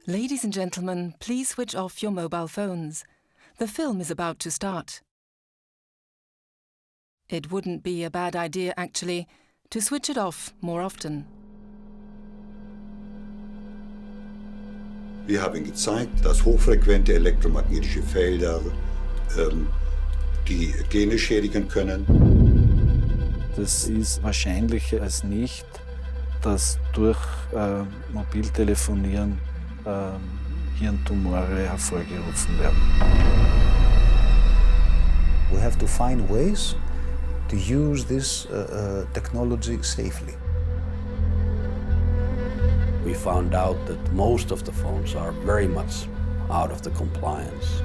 Ladies and gentlemen, please switch off your mobile phones. The film is about to start. It wouldn't be a bad idea, actually, to switch it off more often. Wir haben gezeigt, dass hochfrequente elektromagnetische Felder die Gene schädigen können. Das ist wahrscheinlicher als nicht, dass durch Mobiltelefonieren Hirntumore hervorgerufen werden. We have to find ways to use this technology safely. We found out that most of the phones are very much out of the compliance.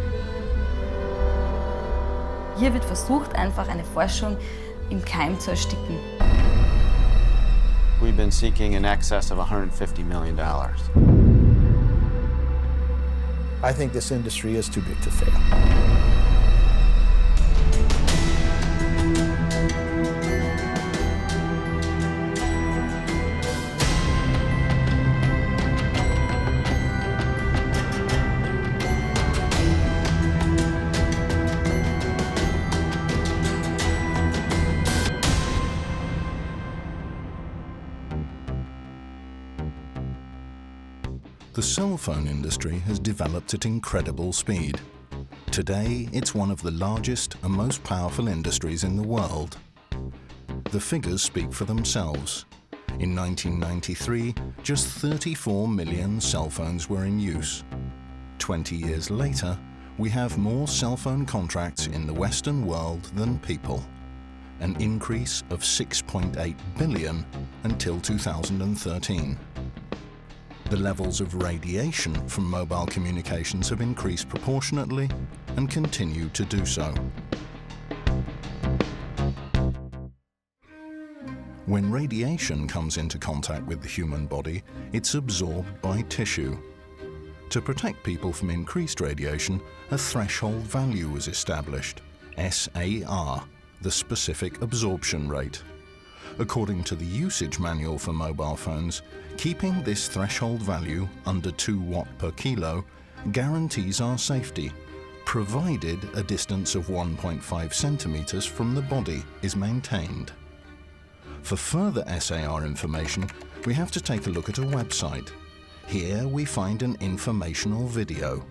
Hier wird versucht, einfach eine Forschung im Keim zu ersticken. We've been seeking in excess of $150 million. I think this industry is too big to fail. The cell phone industry has developed at incredible speed. Today, it's one of the largest and most powerful industries in the world. The figures speak for themselves. In 1993, just 34 million cell phones were in use. 20 years later, we have more cell phone contracts in the Western world than people, an increase of 6.8 billion until 2013. The levels of radiation from mobile communications have increased proportionately and continue to do so. When radiation comes into contact with the human body, it's absorbed by tissue. To protect people from increased radiation, a threshold value was established, SAR, the specific absorption rate. According to the usage manual for mobile phones, keeping this threshold value under 2 watt per kilo guarantees our safety, provided a distance of 1.5 centimeters from the body is maintained. For further SAR information, we have to take a look at a website. Here we find an informational video.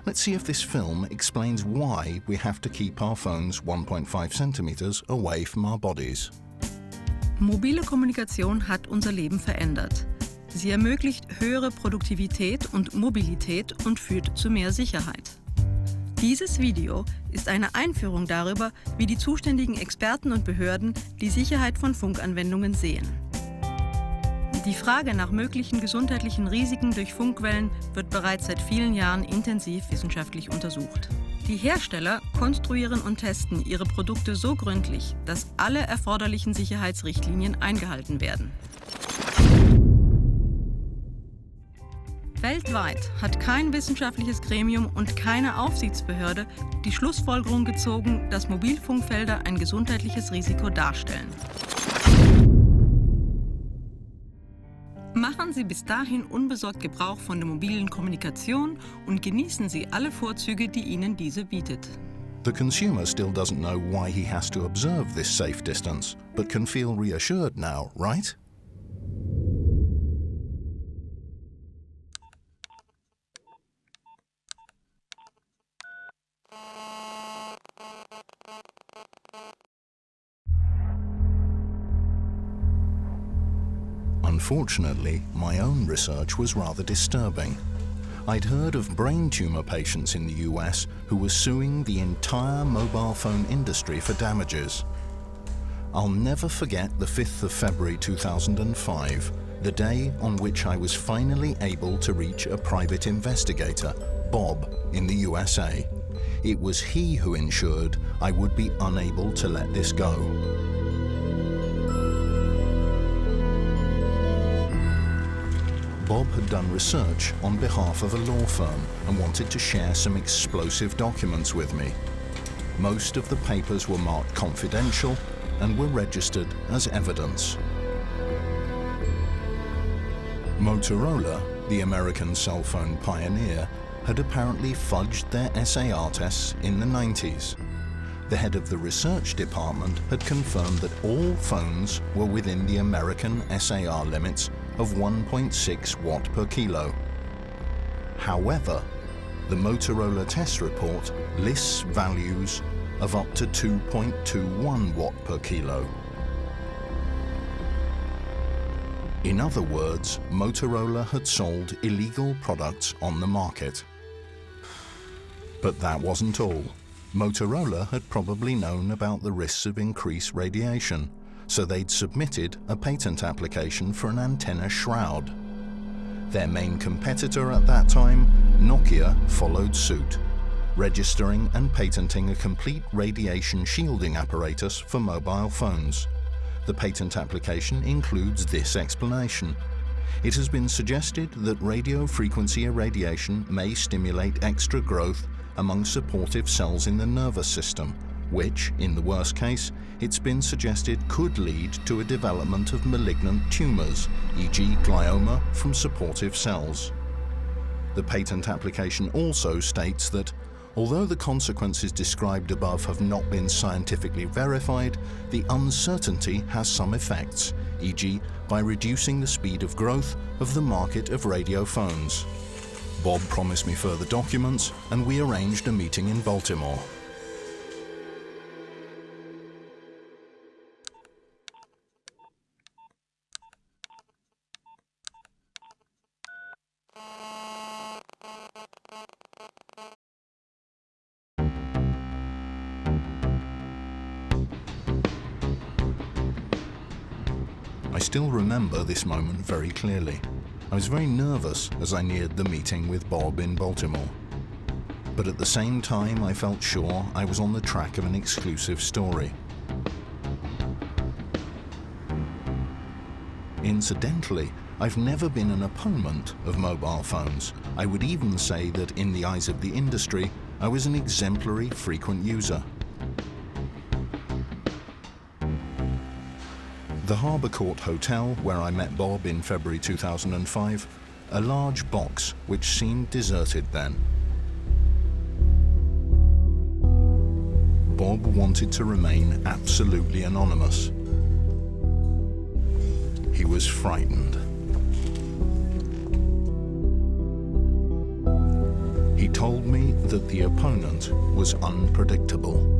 Let's see if this film explains why we have to keep our phones 1.5 centimeters away from our bodies. Mobile Kommunikation hat unser Leben verändert. Sie ermöglicht höhere Produktivität und Mobilität und führt zu mehr Sicherheit. Dieses Video ist eine Einführung darüber, wie die zuständigen Experten und Behörden die Sicherheit von Funkanwendungen sehen. Die Frage nach möglichen gesundheitlichen Risiken durch Funkwellen wird bereits seit vielen Jahren intensiv wissenschaftlich untersucht. Die Hersteller konstruieren und testen ihre Produkte so gründlich, dass alle erforderlichen Sicherheitsrichtlinien eingehalten werden. Weltweit hat kein wissenschaftliches Gremium und keine Aufsichtsbehörde die Schlussfolgerung gezogen, dass Mobilfunkfelder ein gesundheitliches Risiko darstellen. Machen Sie bis dahin unbesorgt Gebrauch von der mobilen Kommunikation und genießen Sie alle Vorzüge, die Ihnen diese bietet. The consumer still doesn't know why he has to observe this safe distance, but can feel reassured now, right? Unfortunately, my own research was rather disturbing. I'd heard of brain tumor patients in the US who were suing the entire mobile phone industry for damages. I'll never forget the 5th of February 2005, the day on which I was finally able to reach a private investigator, Bob, in the USA. It was he who ensured I would be unable to let this go. Bob had done research on behalf of a law firm and wanted to share some explosive documents with me. Most of the papers were marked confidential and were registered as evidence. Motorola, the American cell phone pioneer, had apparently fudged their SAR tests in the 90s. The head of the research department had confirmed that all phones were within the American SAR limits of 1.6 watt per kilo. However, the Motorola test report lists values of up to 2.21 watt per kilo. In other words, Motorola had sold illegal products on the market. But that wasn't all. Motorola had probably known about the risks of increased radiation, so they'd submitted a patent application for an antenna shroud. Their main competitor at that time, Nokia, followed suit, registering and patenting a complete radiation shielding apparatus for mobile phones. The patent application includes this explanation. It has been suggested that radio frequency irradiation may stimulate extra growth among supportive cells in the nervous system, which, in the worst case, it's been suggested could lead to a development of malignant tumors, e.g. glioma from supportive cells. The patent application also states that, although the consequences described above have not been scientifically verified, the uncertainty has some effects, e.g. by reducing the speed of growth of the market of radio phones. Bob promised me further documents, and we arranged a meeting in Baltimore. I still remember this moment very clearly. I was very nervous as I neared the meeting with Bob in Baltimore. But at the same time, I felt sure I was on the track of an exclusive story. Incidentally, I've never been an opponent of mobile phones. I would even say that in the eyes of the industry, I was an exemplary frequent user. The Harbour Court Hotel, where I met Bob in February 2005, a large box which seemed deserted then. Bob wanted to remain absolutely anonymous. He was frightened. He told me that the opponent was unpredictable.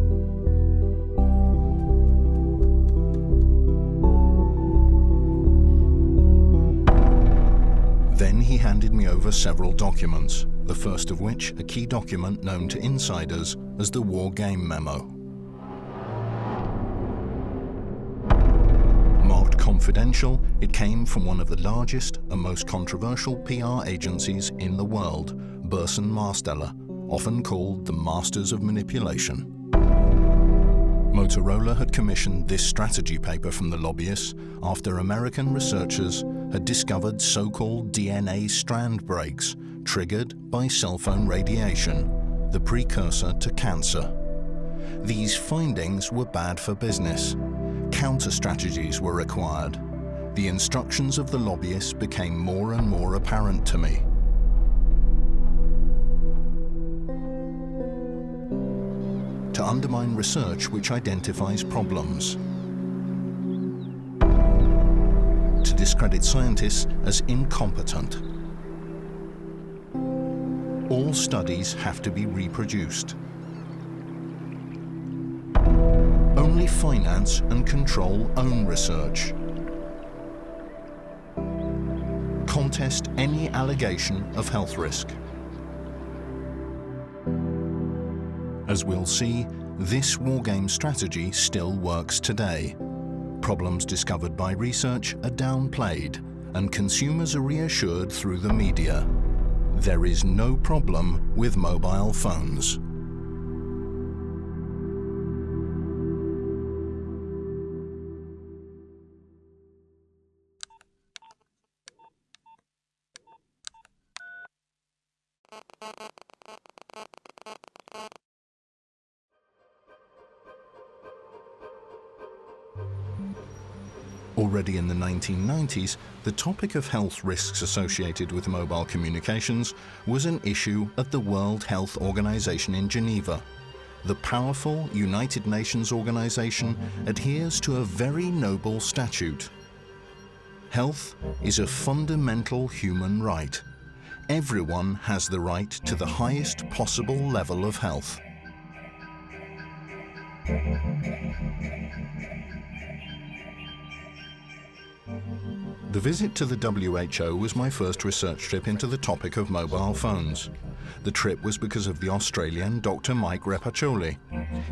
Then he handed me over several documents, the first of which a key document known to insiders as the War Game Memo. Marked confidential, it came from one of the largest and most controversial PR agencies in the world, Burson Marsteller, often called the Masters of Manipulation. Motorola had commissioned this strategy paper from the lobbyists after American researchers had discovered so-called DNA strand breaks triggered by cell phone radiation, the precursor to cancer. These findings were bad for business. Counter-strategies were required. The instructions of the lobbyists became more and more apparent to me. To undermine research which identifies problems. To discredit scientists as incompetent. All studies have to be reproduced. Only finance and control own research. Contest any allegation of health risk. As we'll see, this wargame strategy still works today. Problems discovered by research are downplayed, and consumers are reassured through the media. There is no problem with mobile phones. Already in the 1990s, the topic of health risks associated with mobile communications was an issue at the World Health Organization in Geneva. The powerful United Nations organization adheres to a very noble statute. Health is a fundamental human right. Everyone has the right to the highest possible level of health. The visit to the WHO was my first research trip into the topic of mobile phones. The trip was because of the Australian Dr. Mike Repacholi.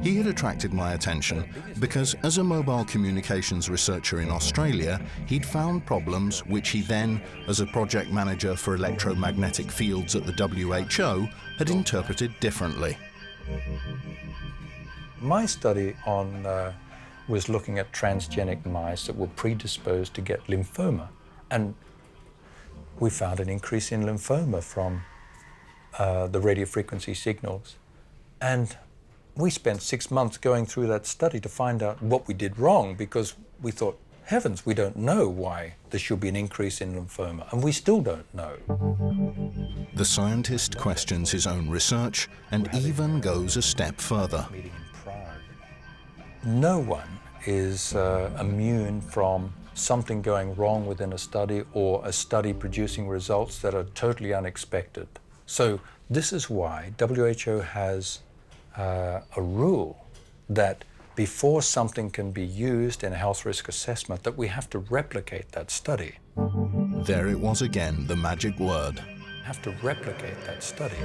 He had attracted my attention because, as a mobile communications researcher in Australia, he'd found problems which he then, as a project manager for electromagnetic fields at the WHO, had interpreted differently. My study was looking at transgenic mice that were predisposed to get lymphoma, and we found an increase in lymphoma from the radio frequency signals. And we spent 6 months going through that study to find out what we did wrong, because we thought, heavens, we don't know why there should be an increase in lymphoma, and we still don't know. The scientist questions his own research and even goes a step further. No one is immune from something going wrong within a study, or a study producing results that are totally unexpected. So this is why WHO has a rule that before something can be used in a health risk assessment, that we have to replicate that study. There it was again, the magic word. Have to replicate that study.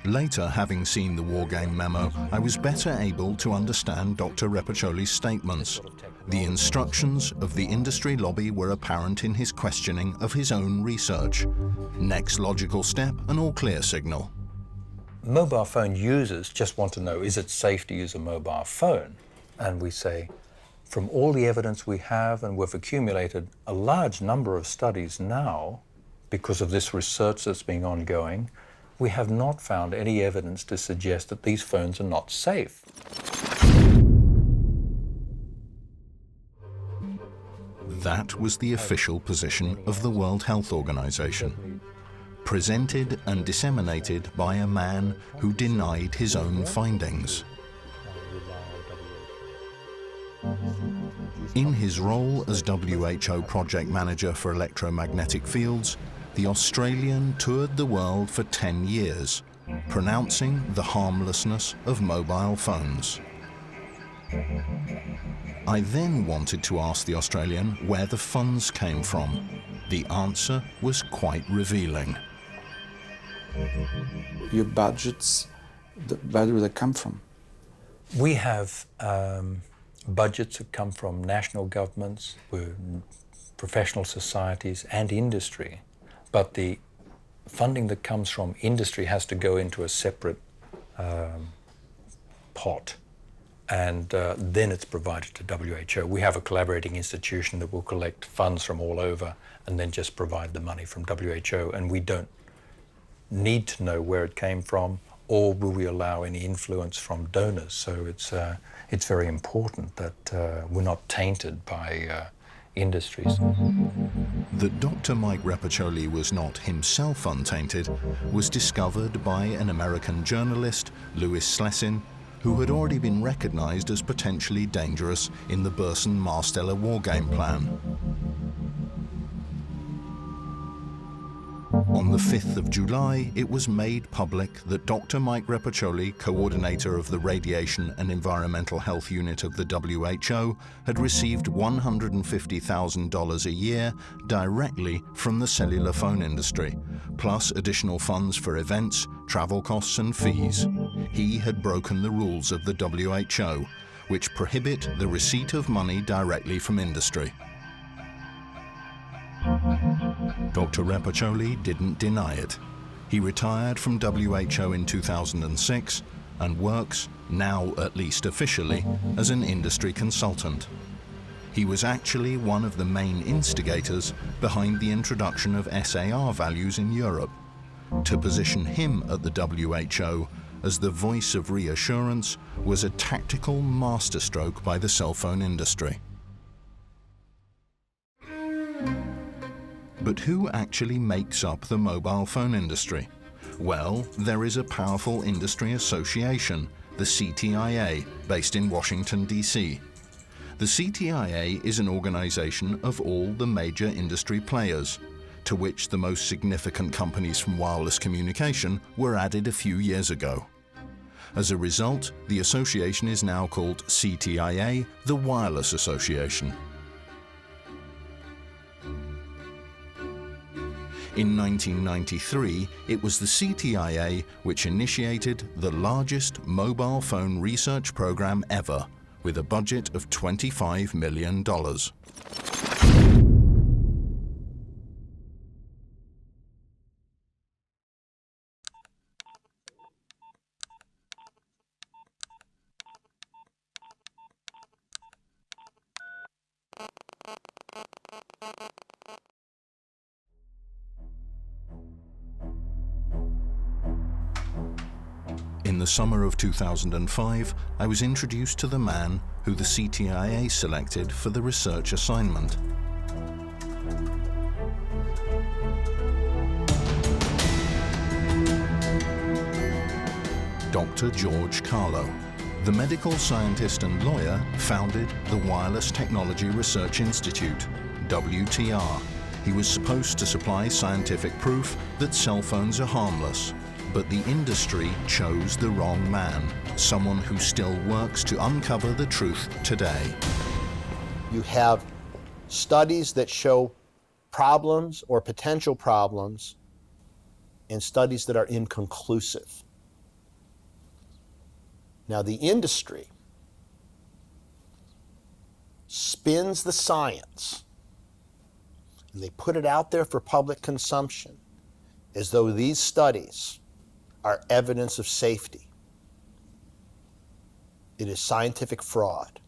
Later, having seen the Wargame memo, I was better able to understand Dr. Repacholi's statements. The instructions of the industry lobby were apparent in his questioning of his own research. Next logical step, an all-clear signal. Mobile phone users just want to know, is it safe to use a mobile phone? And we say, from all the evidence we have, and we've accumulated a large number of studies now, because of this research that's been ongoing, we have not found any evidence to suggest that these phones are not safe. That was the official position of the World Health Organization, presented and disseminated by a man who denied his own findings. In his role as WHO project manager for electromagnetic fields, the Australian toured the world for 10 years, pronouncing the harmlessness of mobile phones. I then wanted to ask the Australian where the funds came from. The answer was quite revealing. Your budgets, where do they come from? We have budgets that come from national governments, professional societies and industry. But the funding that comes from industry has to go into a separate pot, and then it's provided to WHO. We have a collaborating institution that will collect funds from all over and then just provide the money from WHO, and we don't need to know where it came from, or will we allow any influence from donors. So it's very important that we're not tainted by industries. That Dr. Mike Repacholi was not himself untainted was discovered by an American journalist, Louis Slessin, who had already been recognized as potentially dangerous in the Burson-Marsteller wargame plan. On the 5th of July, it was made public that Dr. Mike Repacholi, coordinator of the Radiation and Environmental Health Unit of the WHO, had received $150,000 a year directly from the cellular phone industry, plus additional funds for events, travel costs and fees. He had broken the rules of the WHO, which prohibit the receipt of money directly from industry. Dr. Repacholi didn't deny it. He retired from WHO in 2006 and works, now at least officially, as an industry consultant. He was actually one of the main instigators behind the introduction of SAR values in Europe. To position him at the WHO, as the voice of reassurance was a tactical masterstroke by the cell phone industry. But who actually makes up the mobile phone industry? Well, there is a powerful industry association, the CTIA, based in Washington, D.C. The CTIA is an organization of all the major industry players, to which the most significant companies from wireless communication were added a few years ago. As a result, the association is now called CTIA, the Wireless Association. In 1993, it was the CTIA which initiated the largest mobile phone research program ever, with a budget of $25 million. In the summer of 2005, I was introduced to the man who the CTIA selected for the research assignment. Dr. George Carlo. The medical scientist and lawyer founded the Wireless Technology Research Institute, WTR. He was supposed to supply scientific proof that cell phones are harmless. But the industry chose the wrong man, someone who still works to uncover the truth today. You have studies that show problems or potential problems and studies that are inconclusive. Now, the industry spins the science and they put it out there for public consumption as though these studies are evidence of safety. It is scientific fraud.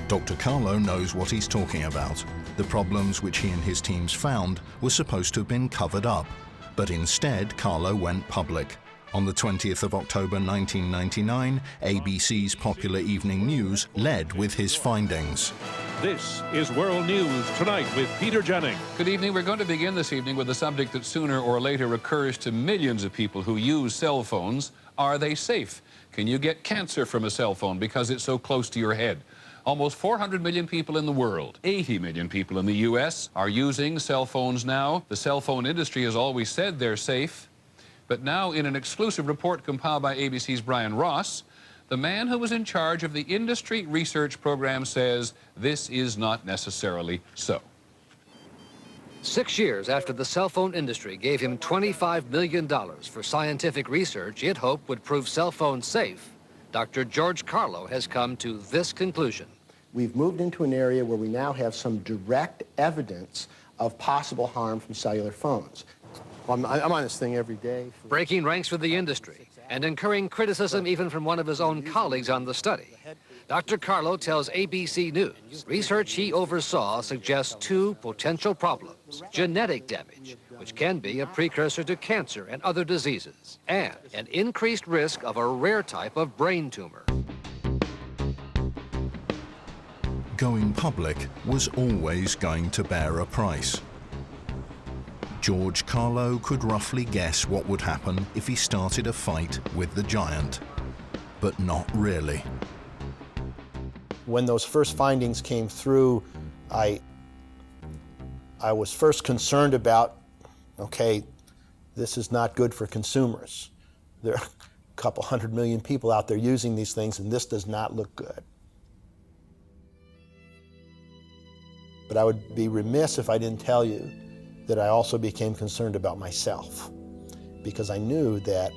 Dr. Carlo knows what he's talking about. The problems which he and his teams found were supposed to have been covered up, but instead Carlo went public. On the 20th of October 1999, ABC's popular evening news led with his findings. This is World News Tonight with Peter Jennings. Good evening. We're going to begin this evening with a subject that sooner or later recurs to millions of people who use cell phones. Are they safe? Can you get cancer from a cell phone because it's so close to your head? Almost 400 million people in the world, 80 million people in the U.S. are using cell phones now. The cell phone industry has always said they're safe. But now, in an exclusive report compiled by ABC's Brian Ross, the man who was in charge of the industry research program says this is not necessarily so. 6 years after the cell phone industry gave him $25 million for scientific research it hoped would prove cell phones safe, Dr. George Carlo has come to this conclusion. We've moved into an area where we now have some direct evidence of possible harm from cellular phones. I'm on this thing every day. Breaking ranks with the industry and incurring criticism even from one of his own colleagues on the study. Dr. Carlo tells ABC News research he oversaw suggests two potential problems: genetic damage, which can be a precursor to cancer and other diseases, and an increased risk of a rare type of brain tumor. Going public was always going to bear a price. George Carlo could roughly guess what would happen if he started a fight with the giant, but not really. When those first findings came through, I was first concerned about, okay, this is not good for consumers. There are a couple 100 million people out there using these things, and this does not look good. But I would be remiss if I didn't tell you that I also became concerned about myself, because I knew that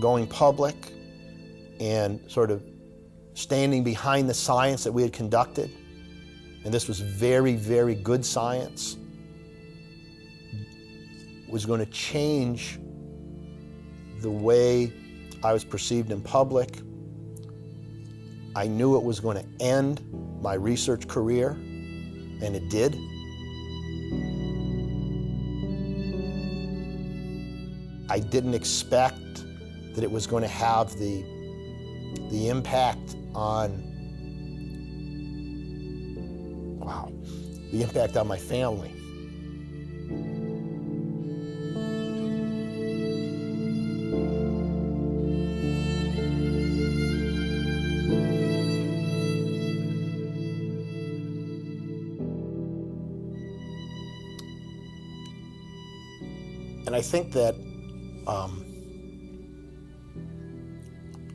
going public and sort of standing behind the science that we had conducted, and this was very, very good science, was going to change the way I was perceived in public. I knew it was going to end my research career, and it did. I didn't expect that it was going to have the impact on, the impact on my family. And I think that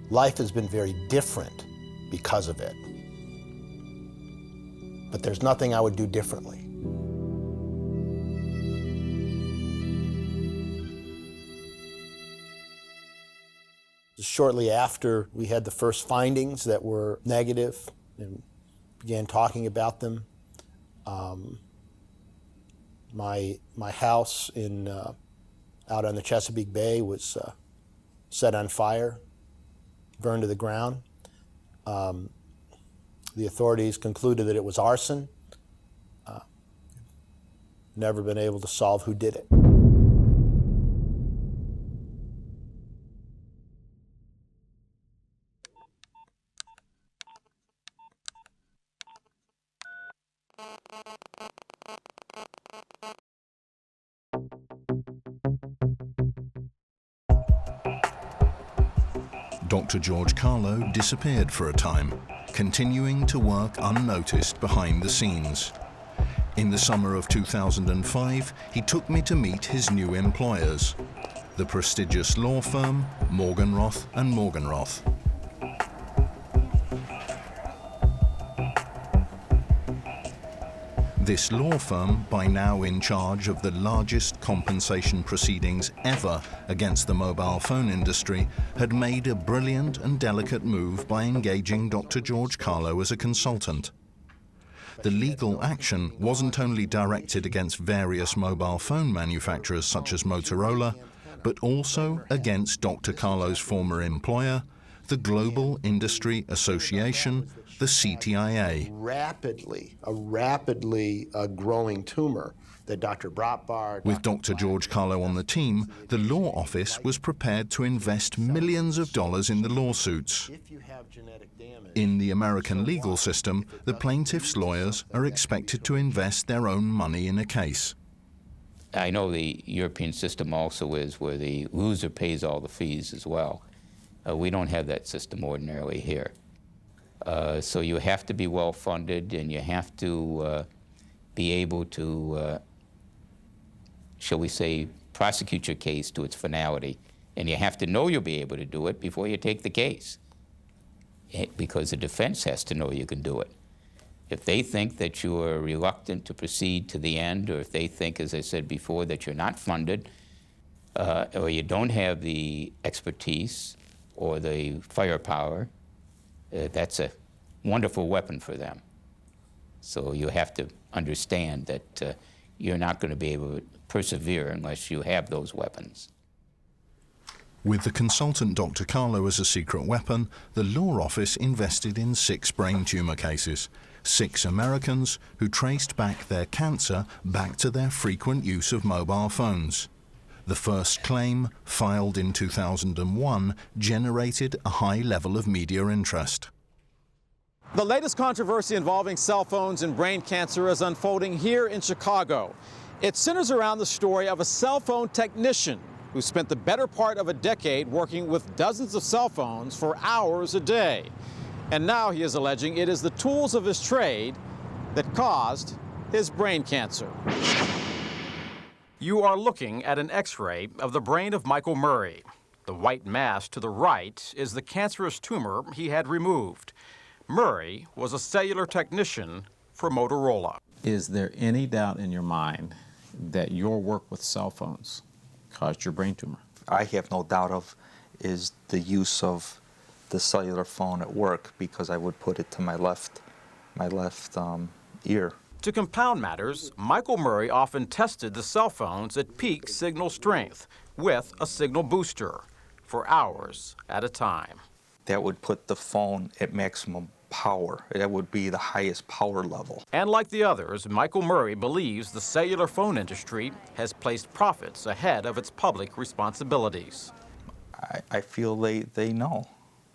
life has been very different because of it. But there's nothing I would do differently. Shortly after we had the first findings that were negative and began talking about them, my house out on the Chesapeake Bay was set on fire, burned to the ground. The authorities concluded that it was arson. Never been able to solve who did it. Dr. George Carlo disappeared for a time, continuing to work unnoticed behind the scenes. In the summer of 2005, he took me to meet his new employers, the prestigious law firm Morgenroth & Morgenroth. This law firm, by now in charge of the largest compensation proceedings ever against the mobile phone industry, had made a brilliant and delicate move by engaging Dr. George Carlo as a consultant. The legal action wasn't only directed against various mobile phone manufacturers such as Motorola, but also against Dr. Carlo's former employer, the Global Industry Association, the CTIA. A rapidly growing tumor that Dr. Bratbar... With Dr. George Carlo on the team, the law office was prepared to invest millions of dollars in the lawsuits. In the American legal system, the plaintiffs' lawyers are expected to invest their own money in a case. I know the European system also is where the loser pays all the fees as well. We don't have that system ordinarily here. So you have to be well funded, and you have to be able to, shall we say, prosecute your case to its finality. And you have to know you'll be able to do it before you take the case, because the defense has to know you can do it. If they think that you are reluctant to proceed to the end, or if they think, as I said before, that you're not funded, or you don't have the expertise or the firepower, that's a wonderful weapon for them. So you have to understand that you're not going to be able to persevere unless you have those weapons. With the consultant Dr. Carlo as a secret weapon, the law office invested in 6 brain tumor cases, 6 Americans who traced back their cancer back to their frequent use of mobile phones. The first claim, filed in 2001, generated a high level of media interest. The latest controversy involving cell phones and brain cancer is unfolding here in Chicago. It centers around the story of a cell phone technician who spent the better part of a decade working with dozens of cell phones for hours a day. And now he is alleging it is the tools of his trade that caused his brain cancer. You are looking at an X-ray of the brain of Michael Murray. The white mass to the right is the cancerous tumor he had removed. Murray was a cellular technician for Motorola. Is there any doubt in your mind that your work with cell phones caused your brain tumor? I have no doubt of is the use of the cellular phone at work, because I would put it to my left ear. To compound matters, Michael Murray often tested the cell phones at peak signal strength with a signal booster for hours at a time. That would put the phone at maximum power. That would be the highest power level. And like the others, Michael Murray believes the cellular phone industry has placed profits ahead of its public responsibilities. I feel they know.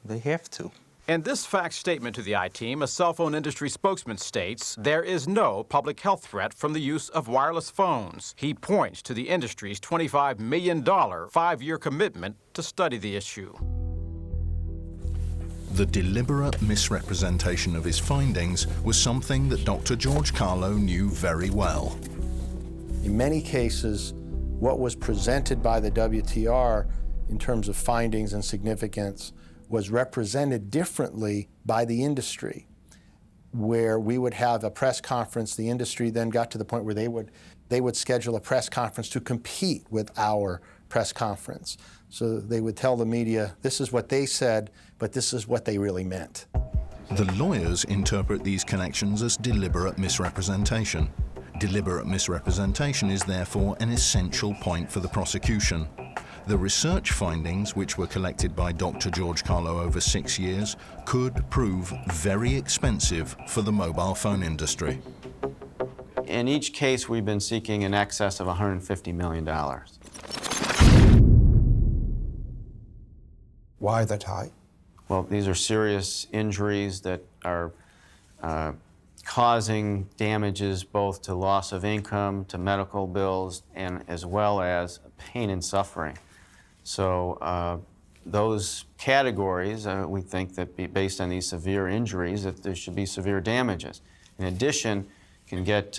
They have to. In this fact statement to the I-Team, a cell phone industry spokesman states there is no public health threat from the use of wireless phones. He points to the industry's $25 million five-year commitment to study the issue. The deliberate misrepresentation of his findings was something that Dr. George Carlo knew very well. In many cases, what was presented by the WTR in terms of findings and significance was represented differently by the industry, where we would have a press conference. The industry then got to the point where they would schedule a press conference to compete with our press conference. So they would tell the media, this is what they said, but this is what they really meant. The lawyers interpret these connections as deliberate misrepresentation. Deliberate misrepresentation is therefore an essential point for the prosecution. The research findings, which were collected by Dr. George Carlo over 6 years, could prove very expensive for the mobile phone industry. In each case, we've been seeking in excess of $150 million. Why that high? Well, these are serious injuries that are causing damages both to loss of income, to medical bills, and as well as pain and suffering. So those categories, we think that based on these severe injuries, that there should be severe damages. In addition, you can get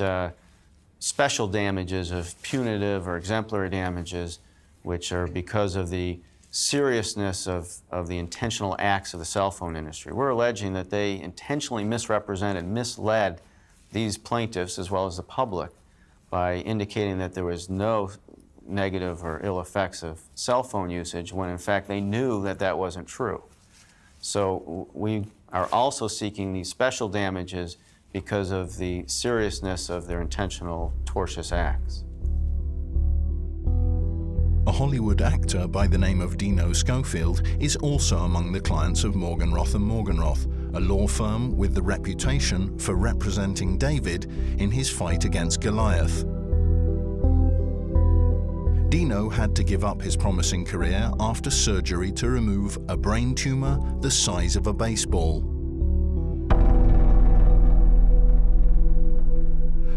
special damages of punitive or exemplary damages, which are because of the seriousness of the intentional acts of the cell phone industry. We're alleging that they intentionally misrepresented, misled these plaintiffs as well as the public by indicating that there was no negative or ill effects of cell phone usage when in fact they knew that that wasn't true. So we are also seeking these special damages because of the seriousness of their intentional tortious acts. A Hollywood actor by the name of Dino Schofield is also among the clients of Morgenroth & Morgenroth, a law firm with the reputation for representing David in his fight against Goliath. Dino had to give up his promising career after surgery to remove a brain tumor the size of a baseball.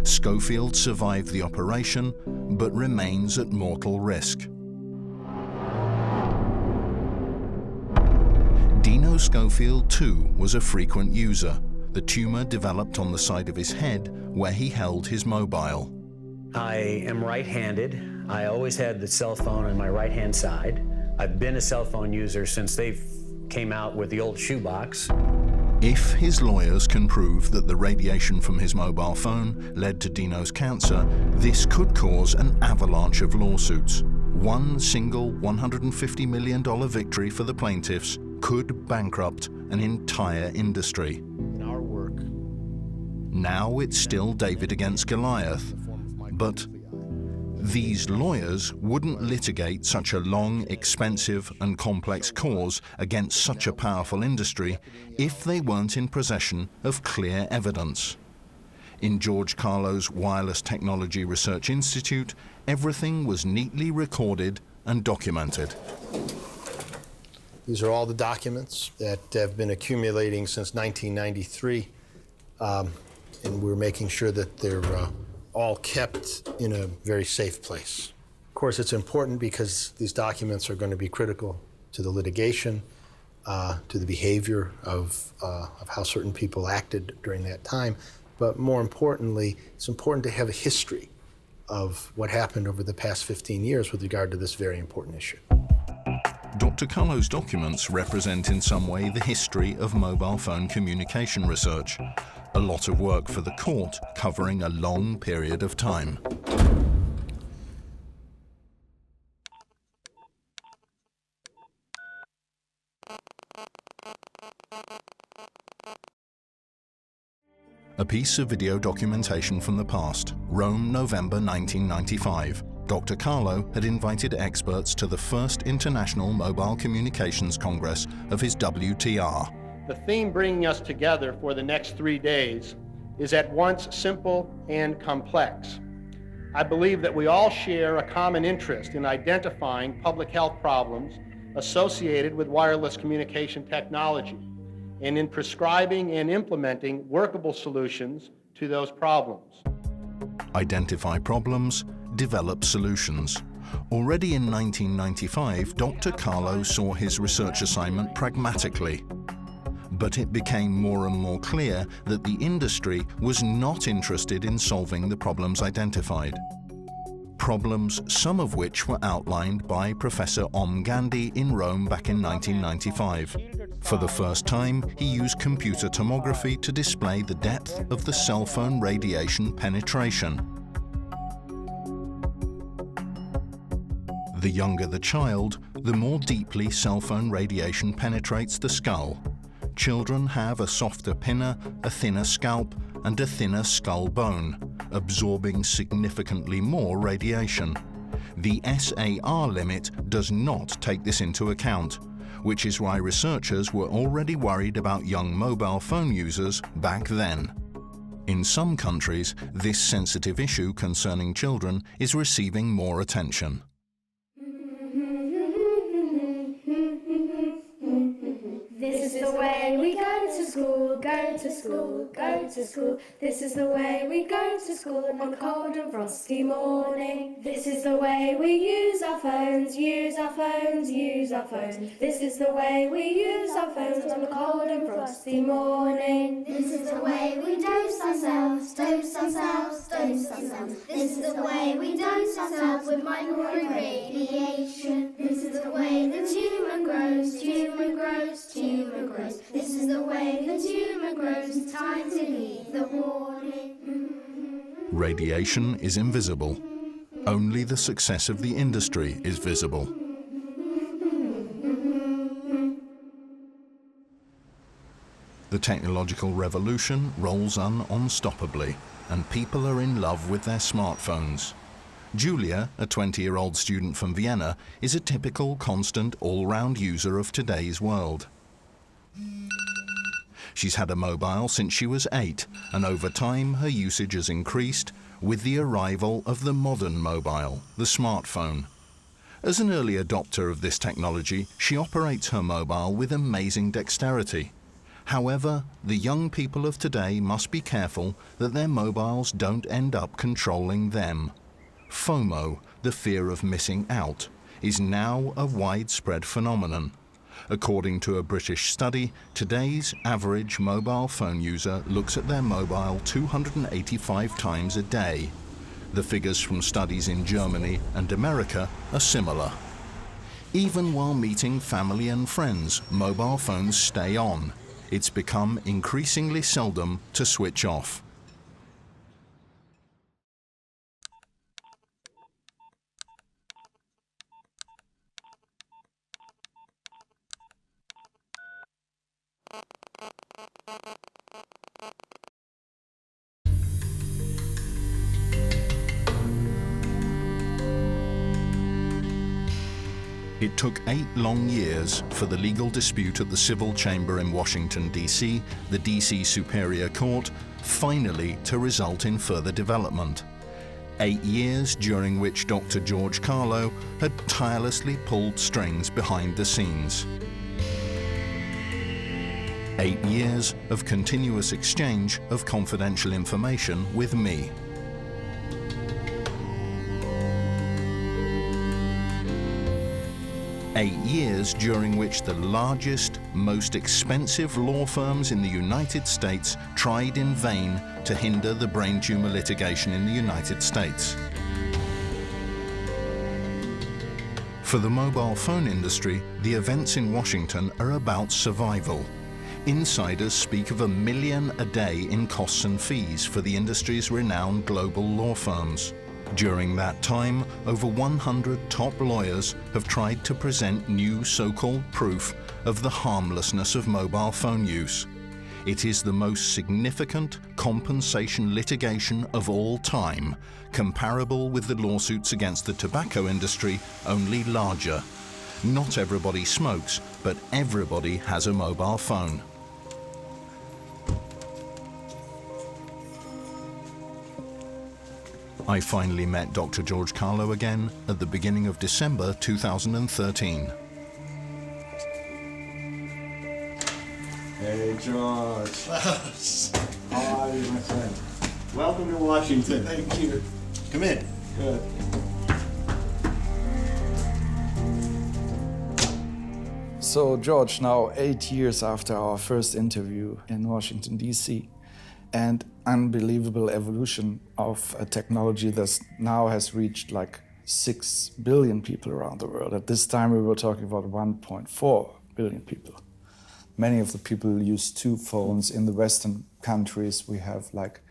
Schofield survived the operation, but remains at mortal risk. Dino Schofield, too, was a frequent user. The tumor developed on the side of his head where he held his mobile. I am right-handed. I always had the cell phone on my right-hand side. I've been a cell phone user since they came out with the old shoebox. If his lawyers can prove that the radiation from his mobile phone led to Dino's cancer, this could cause an avalanche of lawsuits. One single $150 million victory for the plaintiffs could bankrupt an entire industry. In our work, now it's still David against Goliath, but these lawyers wouldn't litigate such a long, expensive and complex cause against such a powerful industry if they weren't in possession of clear evidence. In George Carlo's Wireless Technology Research Institute, everything was neatly recorded and documented. These are all the documents that have been accumulating since 1993, and we're making sure that they're all kept in a very safe place. Of course, it's important because these documents are going to be critical to the litigation, to the behavior of how certain people acted during that time. But more importantly, it's important to have a history of what happened over the past 15 years with regard to this very important issue. Dr. Carlo's documents represent in some way the history of mobile phone communication research. A lot of work for the court covering a long period of time. A piece of video documentation from the past, Rome, November 1995. Dr. Carlo had invited experts to the first International Mobile Communications Congress of his WTR. The theme bringing us together for the next 3 days is at once simple and complex. I believe that we all share a common interest in identifying public health problems associated with wireless communication technology and in prescribing and implementing workable solutions to those problems. Identify problems, develop solutions. Already in 1995, Dr. Carlo saw his research assignment pragmatically. But it became more and more clear that the industry was not interested in solving the problems identified. Problems, some of which were outlined by Professor Om Gandhi in Rome back in 1995. For the first time, he used computer tomography to display the depth of the cell phone radiation penetration. The younger the child, the more deeply cell phone radiation penetrates the skull. Children have a softer pinna, a thinner scalp, and a thinner skull bone, absorbing significantly more radiation. The SAR limit does not take this into account, which is why researchers were already worried about young mobile phone users back then. In some countries, this sensitive issue concerning children is receiving more attention. This is the way we go to school, go to school, go to school. This is the way we go to school on a cold and frosty morning. This is the way we use our phones, use our phones, use our phones. This is the way we use our phones on a cold and frosty morning. This is the way we dose ourselves, dose ourselves, dose ourselves. This is the way we dose ourselves with microwave radiation. This is the way the tumour grows, tumour grows, tumour grows. This is the way the tumour grows, time to leave the warning. Radiation is invisible. Only the success of the industry is visible. The technological revolution rolls on unstoppably, and people are in love with their smartphones. Julia, a 20-year-old student from Vienna, is a typical, constant, all-round user of today's world. She's had a mobile since she was 8, and over time her usage has increased with the arrival of the modern mobile, the smartphone. As an early adopter of this technology, she operates her mobile with amazing dexterity. However, the young people of today must be careful that their mobiles don't end up controlling them. FOMO, the fear of missing out, is now a widespread phenomenon. According to a British study, today's average mobile phone user looks at their mobile 285 times a day. The figures from studies in Germany and America are similar. Even while meeting family and friends, mobile phones stay on. It's become increasingly seldom to switch off. It took 8 long years for the legal dispute at the civil chamber in Washington, D.C., the D.C. Superior Court, finally to result in further development. 8 years during which Dr. George Carlo had tirelessly pulled strings behind the scenes. 8 years of continuous exchange of confidential information with me. 8 years during which the largest, most expensive law firms in the United States tried in vain to hinder the brain tumor litigation in the United States. For the mobile phone industry, the events in Washington are about survival. Insiders speak of $1 million a day in costs and fees for the industry's renowned global law firms. During that time, over 100 top lawyers have tried to present new so-called proof of the harmlessness of mobile phone use. It is the most significant compensation litigation of all time, comparable with the lawsuits against the tobacco industry, only larger. Not everybody smokes, but everybody has a mobile phone. I finally met Dr. George Carlo again at the beginning of December 2013. Hey, George. How are you, my friend? Welcome to Washington. Thank you. Come in. Good. So, George, now 8 years after our first interview in Washington, D.C., and unbelievable evolution of a technology that now has reached like 6 billion people around the world. At this time, we were talking about 1.4 billion people. Many of the people use 2 phones. In the Western countries, we have like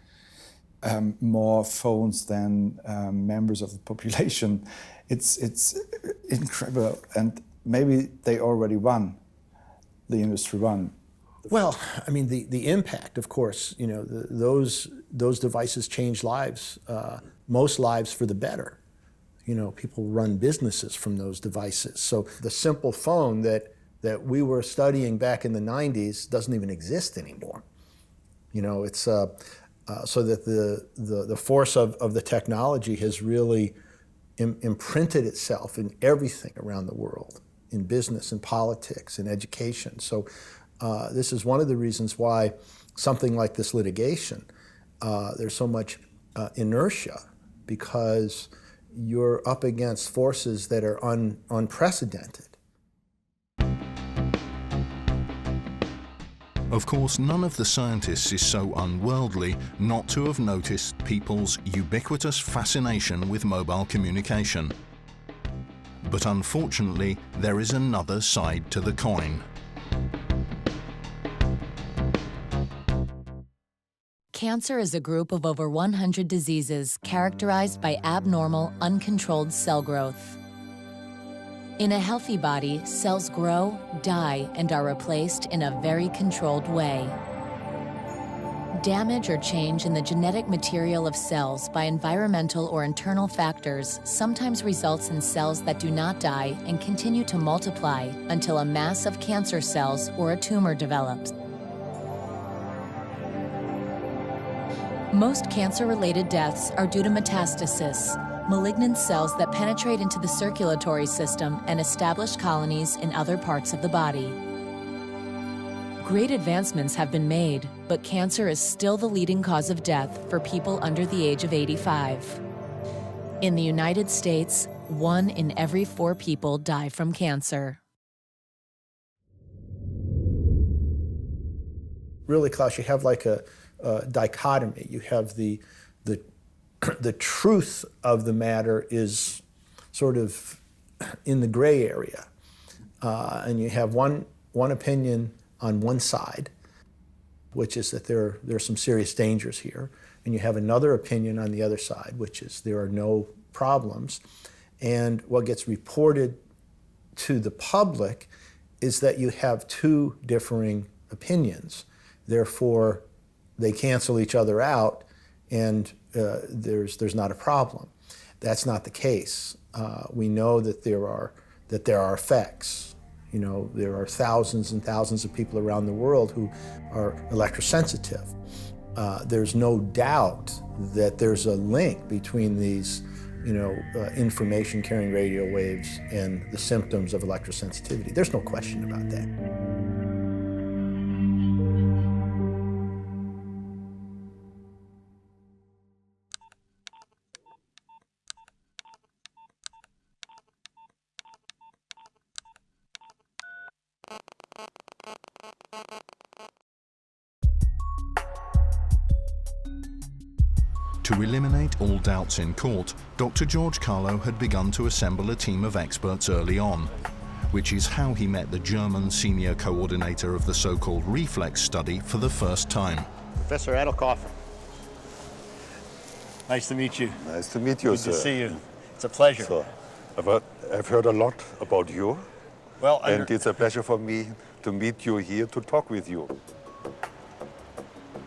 more phones than members of the population. It's incredible, and maybe they already won. The industry won. Well, I mean, the impact, of course, you know, those devices change lives, most lives for the better. You know, people run businesses from those devices. So the simple phone that we were studying back in the 90s doesn't even exist anymore. You know, it's so that the force of the technology has really imprinted itself in everything around the world, in business, in politics, in education. So this is one of the reasons why something like this litigation, there's so much inertia, because you're up against forces that are unprecedented. Of course, none of the scientists is so unworldly not to have noticed people's ubiquitous fascination with mobile communication. But unfortunately, there is another side to the coin. Cancer is a group of over 100 diseases characterized by abnormal, uncontrolled cell growth. In a healthy body, cells grow, die, and are replaced in a very controlled way. Damage or change in the genetic material of cells by environmental or internal factors sometimes results in cells that do not die and continue to multiply until a mass of cancer cells or a tumor develops. Most cancer-related deaths are due to metastasis, malignant cells that penetrate into the circulatory system and establish colonies in other parts of the body. Great advancements have been made, but cancer is still the leading cause of death for people under the age of 85. In the United States, 1 in every 4 people die from cancer. Really, Klaus, you have like a dichotomy. You have the truth of the matter is sort of in the gray area, and you have one opinion on one side, which is that there are some serious dangers here, and you have another opinion on the other side, which is there are no problems. And what gets reported to the public is that you have 2 differing opinions. Therefore, they cancel each other out, and there's not a problem. That's not the case. We know that there are effects. You know, there are thousands and thousands of people around the world who are electrosensitive. There's no doubt that there's a link between these, you know, information-carrying radio waves and the symptoms of electrosensitivity. There's no question about that. To eliminate all doubts in court, Dr. George Carlo had begun to assemble a team of experts early on, which is how he met the German senior coordinator of the so-called reflex study for the first time. Professor Adelkoffer. Nice to meet you. Nice to meet you, Good sir. to see you. It's a pleasure. So, I've heard a lot about you, well, and it's a pleasure for me to meet you here to talk with you.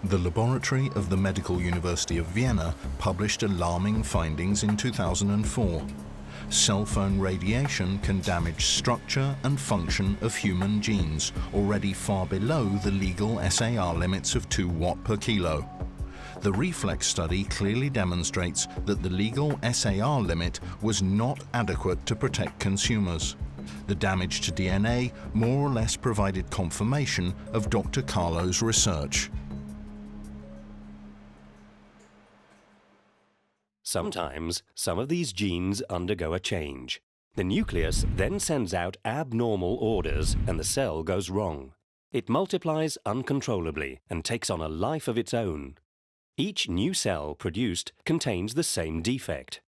The laboratory of the Medical University of Vienna published alarming findings in 2004. Cell phone radiation can damage structure and function of human genes, already far below the legal SAR limits of 2 watt per kilo. the reflex study clearly demonstrates that the legal SAR limit was not adequate to protect consumers. The damage to DNA more or less provided confirmation of Dr. Carlo's research. Sometimes, some of these genes undergo a change. The nucleus then sends out abnormal orders and the cell goes wrong. It multiplies uncontrollably and takes on a life of its own. Each new cell produced contains the same defect.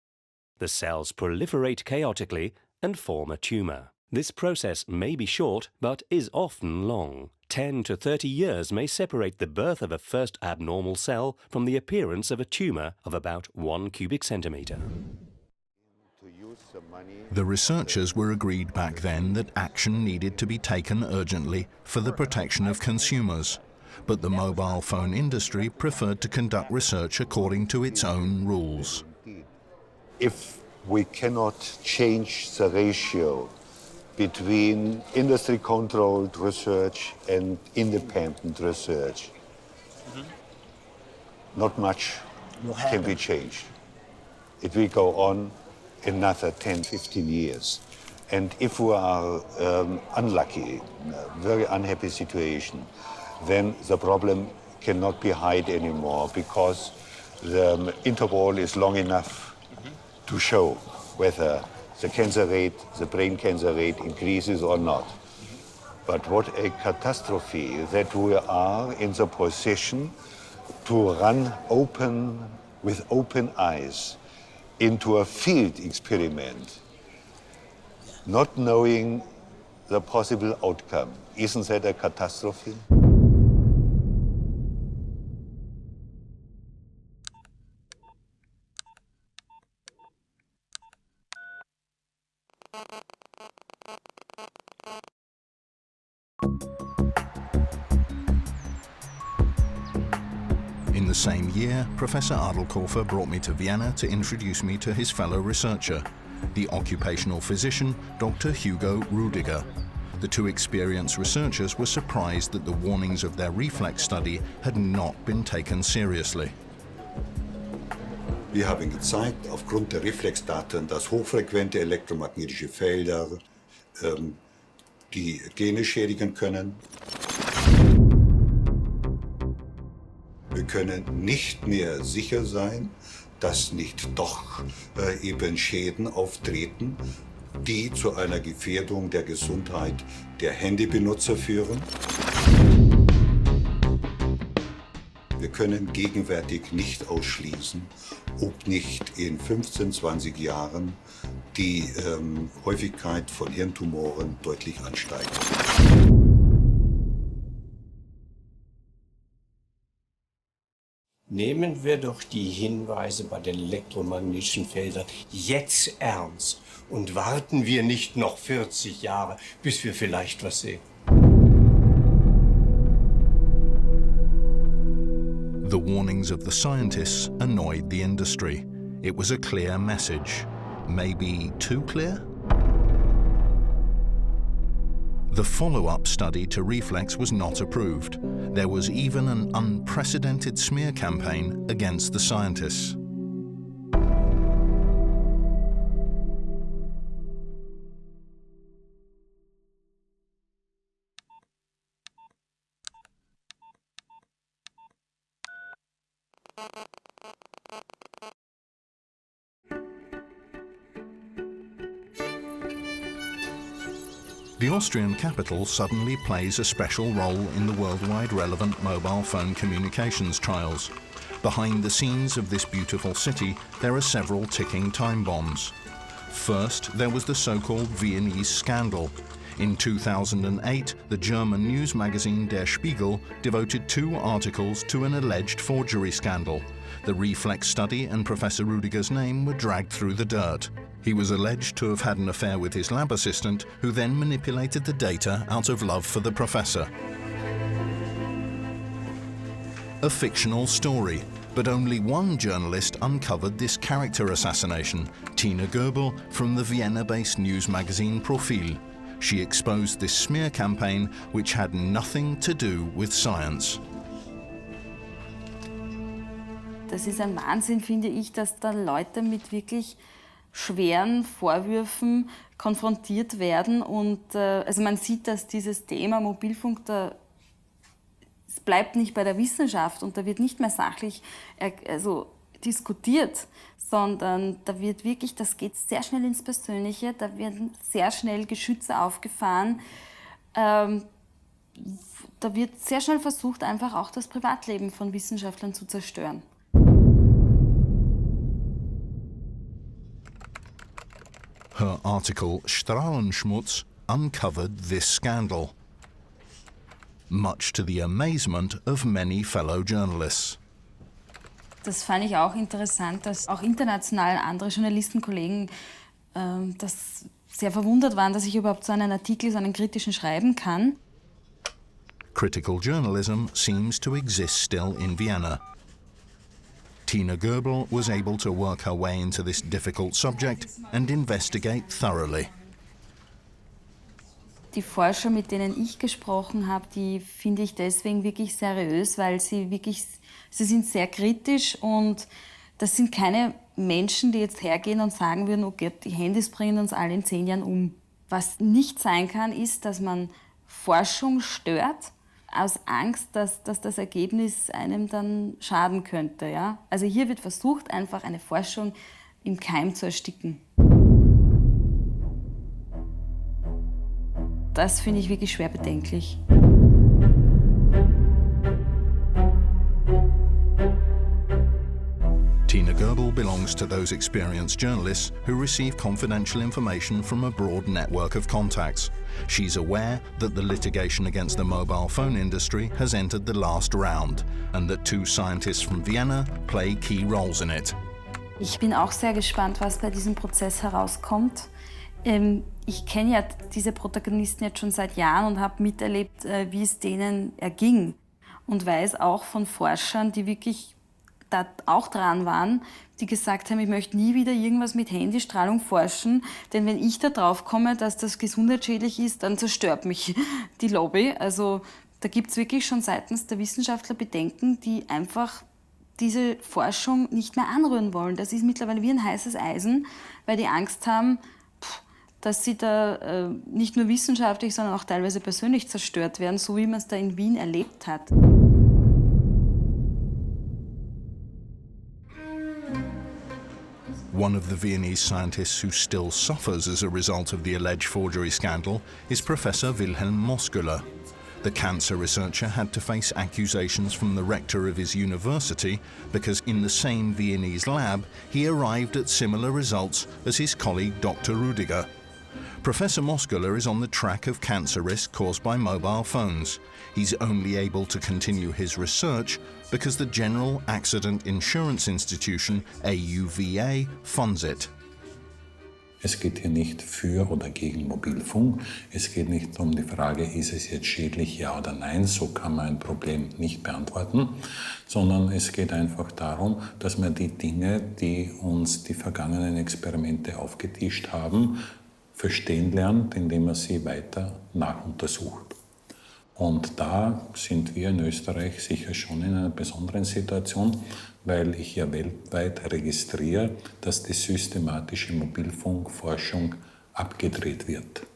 The cells proliferate chaotically and form a tumor. This process may be short, but is often long. 10 to 30 years may separate the birth of a first abnormal cell from the appearance of a tumor of about 1 cubic centimeter. The researchers were agreed back then that action needed to be taken urgently for the protection of consumers, but the mobile phone industry preferred to conduct research according to its own rules. If we cannot change the ratio between industry-controlled research and independent research, not much can be changed. It will go on another 10, 15 years. And if we are unlucky, in a very unhappy situation, then the problem cannot be hid anymore because the interval is long enough to show whether the cancer rate, the brain cancer rate increases or not. But what a catastrophe that we are in the position to run with open eyes into a field experiment, not knowing the possible outcome. Isn't that a catastrophe? In the same year, Professor Adelkorfer brought me to Vienna to introduce me to his fellow researcher, the occupational physician, Dr. Hugo Rudiger. The two experienced researchers were surprised that the warnings of their reflex study had not been taken seriously. Wir haben gezeigt, aufgrund der Reflexdaten, dass hochfrequente elektromagnetische Felder die Gene schädigen können. Wir können nicht mehr sicher sein, dass nicht doch eben Schäden auftreten, die zu einer Gefährdung der Gesundheit der Handybenutzer führen. Wir können gegenwärtig nicht ausschließen, ob nicht in 15, 20 Jahren die Häufigkeit von Hirntumoren deutlich ansteigt. Nehmen wir doch die Hinweise bei den elektromagnetischen Feldern jetzt ernst und warten wir nicht noch 40 Jahre, bis wir vielleicht was sehen. The warnings of the scientists annoyed the industry. It was a clear message. Maybe too clear? The follow-up study to reflex was not approved. There was even an unprecedented smear campaign against the scientists. The Austrian capital suddenly plays a special role in the worldwide relevant mobile phone communications trials. Behind the scenes of this beautiful city, there are several ticking time bombs. First, there was the so-called Viennese scandal. In 2008, the German news magazine Der Spiegel devoted 2 articles to an alleged forgery scandal. The reflex study and Professor Rudiger's name were dragged through the dirt. He was alleged to have had an affair with his lab assistant, who then manipulated the data out of love for the professor. A fictional story, but only one journalist uncovered this character assassination, Tina Goebel from the Vienna-based news magazine Profil. She exposed this smear campaign, which had nothing to do with science. Das ist ein Wahnsinn, finde ich, dass da Leute mit wirklich schweren Vorwürfen konfrontiert werden. Und also man sieht, dass dieses Thema Mobilfunk, es bleibt nicht bei der Wissenschaft und da wird nicht mehr sachlich diskutiert, sondern da wird wirklich, das geht sehr schnell ins Persönliche, da werden sehr schnell Geschütze aufgefahren. Da wird sehr schnell versucht, einfach auch das Privatleben von Wissenschaftlern zu zerstören. Her article Strahlenschmutz uncovered this scandal, much to the amazement of many fellow journalists. Das fand ich auch interessant, dass auch international andere Journalistenkollegen das sehr verwundert waren, dass ich überhaupt so einen Artikel, so einen kritischen schreiben kann. Critical journalism seems to exist still in Vienna. Tina Goebel was able to work her way into this difficult subject and investigate thoroughly. Die Forscher, mit denen ich gesprochen habe, die finde ich deswegen wirklich seriös, weil sie sind sehr kritisch und das sind keine Menschen, die jetzt hergehen und sagen würden, okay, die Handys bringen uns alle in 10 Jahren um. Was nicht sein kann, ist, dass man Forschung stört, aus Angst, dass das Ergebnis einem dann schaden könnte. Ja? Also hier wird versucht, einfach eine Forschung im Keim zu ersticken. Das finde ich wirklich schwer bedenklich. Tina Goebel belongs to those experienced journalists who receive confidential information from a broad network of contacts. She's aware that the litigation against the mobile phone industry has entered the last round and that 2 scientists from Vienna play key roles in it. Ich bin auch sehr gespannt, was bei diesem Prozess herauskommt. Ich kenne ja diese Protagonisten jetzt schon seit Jahren und habe miterlebt, wie es denen erging. Und weiß auch von Forschern, die wirklich da auch dran waren, die gesagt haben, ich möchte nie wieder irgendwas mit Handystrahlung forschen, denn wenn ich da drauf komme, dass das gesundheitsschädlich ist, dann zerstört mich die Lobby. Also da gibt es wirklich schon seitens der Wissenschaftler Bedenken, die einfach diese Forschung nicht mehr anrühren wollen. Das ist mittlerweile wie ein heißes Eisen, weil die Angst haben, dass sie da nicht nur wissenschaftlich, sondern auch teilweise persönlich zerstört werden, so wie man es da in Wien erlebt hat. One of the Viennese scientists who still suffers as a result of the alleged forgery scandal is Professor Wilhelm Moskuller. The cancer researcher had to face accusations from the rector of his university because in the same Viennese lab he arrived at similar results as his colleague Dr. Rudiger. Professor Moskuller is on the track of cancer risk caused by mobile phones. He's only able to continue his research because the General Accident Insurance Institution, AUVA, funds it. Es geht hier nicht für oder gegen Mobilfunk. Es geht nicht um die Frage, ist es jetzt schädlich, ja oder nein. So kann man ein Problem nicht beantworten. Sondern es geht einfach darum, dass man die Dinge, die uns die vergangenen Experimente aufgetischt haben, verstehen lernt, indem man sie weiter nachuntersucht. Und da sind wir in Österreich sicher schon in einer besonderen Situation, weil ich ja weltweit registriere, dass die systematische Mobilfunkforschung abgedreht wird.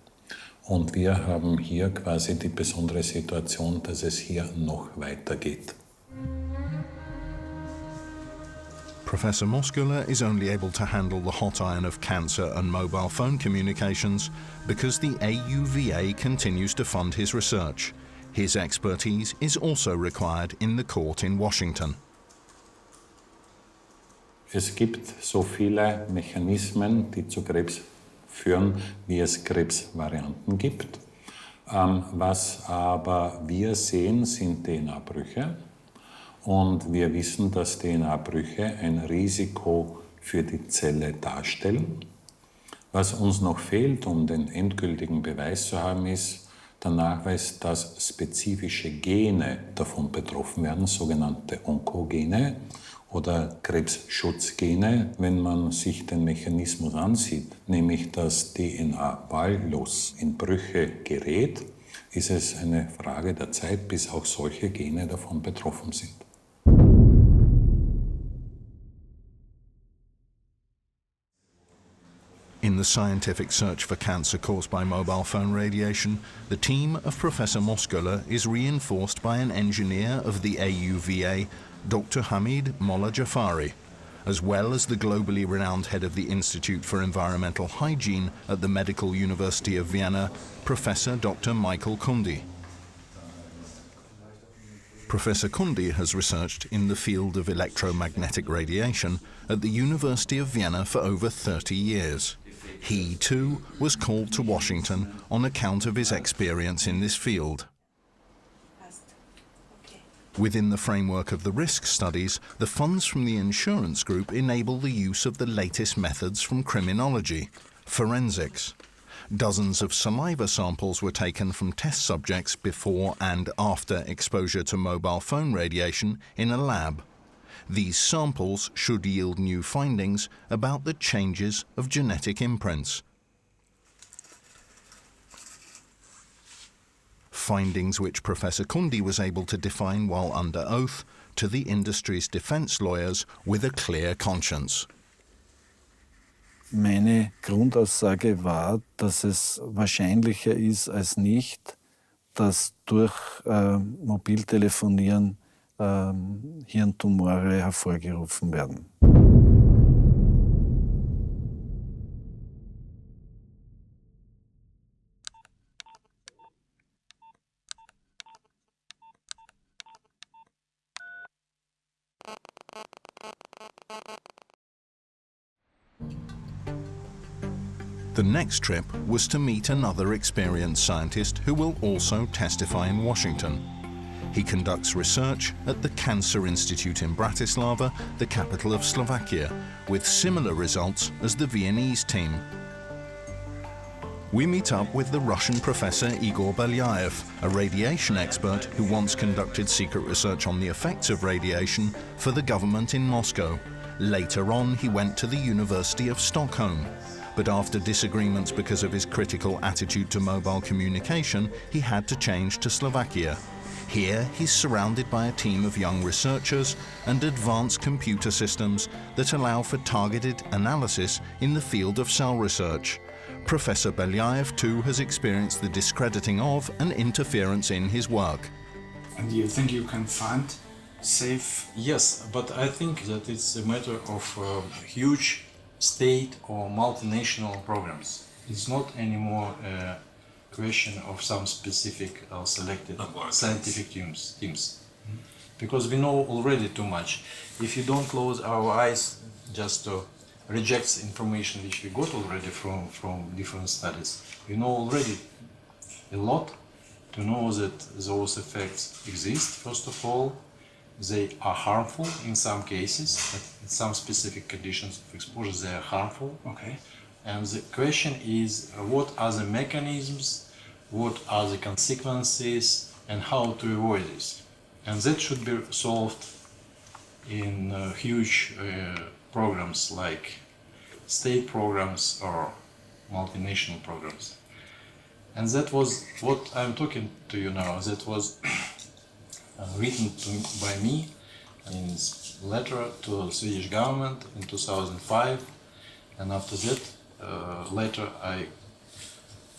Und wir haben hier quasi die besondere Situation, dass es hier noch weitergeht. Professor Moskuller is only able to handle the hot iron of cancer and mobile phone communications because the AUVA continues to fund his research. His expertise is also required in the court in Washington. Es gibt so viele Mechanismen, die zu Krebs führen, wie es Krebsvarianten gibt. Was aber wir sehen, sind DNA-Brüche. Und wir wissen, dass DNA-Brüche ein Risiko für die Zelle darstellen. Was uns noch fehlt, um den endgültigen Beweis zu haben, ist der Nachweis, dass spezifische Gene davon betroffen werden, sogenannte Onkogene oder Krebsschutzgene. Wenn man sich den Mechanismus ansieht, nämlich dass DNA wahllos in Brüche gerät, ist es eine Frage der Zeit, bis auch solche Gene davon betroffen sind. the scientific search for cancer caused by mobile phone radiation, the team of Professor Moskola is reinforced by an engineer of the AUVA, Dr. Hamid Molla Jafari, as well as the globally renowned head of the Institute for Environmental Hygiene at the Medical University of Vienna, Professor Dr. Michael Kundi. Professor Kundi has researched in the field of electromagnetic radiation at the University of Vienna for over 30 years. He, too, was called to Washington on account of his experience in this field. Within the framework of the risk studies, the funds from the insurance group enable the use of the latest methods from criminology, forensics. Dozens of saliva samples were taken from test subjects before and after exposure to mobile phone radiation in a lab. These samples should yield new findings about the changes of genetic imprints. Findings which Professor Kundi was able to define while under oath to the industry's defense lawyers with a clear conscience. Meine Grundaussage war, dass es wahrscheinlicher ist als nicht, dass durch Mobiltelefonieren Hirntumore hervorgerufen werden. The next trip was to meet another experienced scientist who will also testify in Washington. He conducts research at the Cancer Institute in Bratislava, the capital of Slovakia, with similar results as the Viennese team. We meet up with the Russian professor Igor Belyaev, a radiation expert who once conducted secret research on the effects of radiation for the government in Moscow. Later on, he went to the University of Stockholm. But after disagreements because of his critical attitude to mobile communication, he had to change to Slovakia. Here, he's surrounded by a team of young researchers and advanced computer systems that allow for targeted analysis in the field of cell research. Professor Belyaev, too, has experienced the discrediting of and interference in his work. And do you think you can find safe? Yes, but I think that it's a matter of huge state or multinational programs. It's not anymore a question of some specific or selected scientific teams. Because we know already too much. If you don't close our eyes just to reject information which we got already from different studies, we know already a lot to know that those effects exist, first of all. They are harmful in some cases, but in some specific conditions of exposure they are harmful. Okay. And the question is, what are the mechanisms, what are the consequences, and how to avoid this? And that should be solved in huge programs like state programs or multinational programs. And that was what I'm talking to you now. That was written by me in a letter to the Swedish government in 2005, and after that later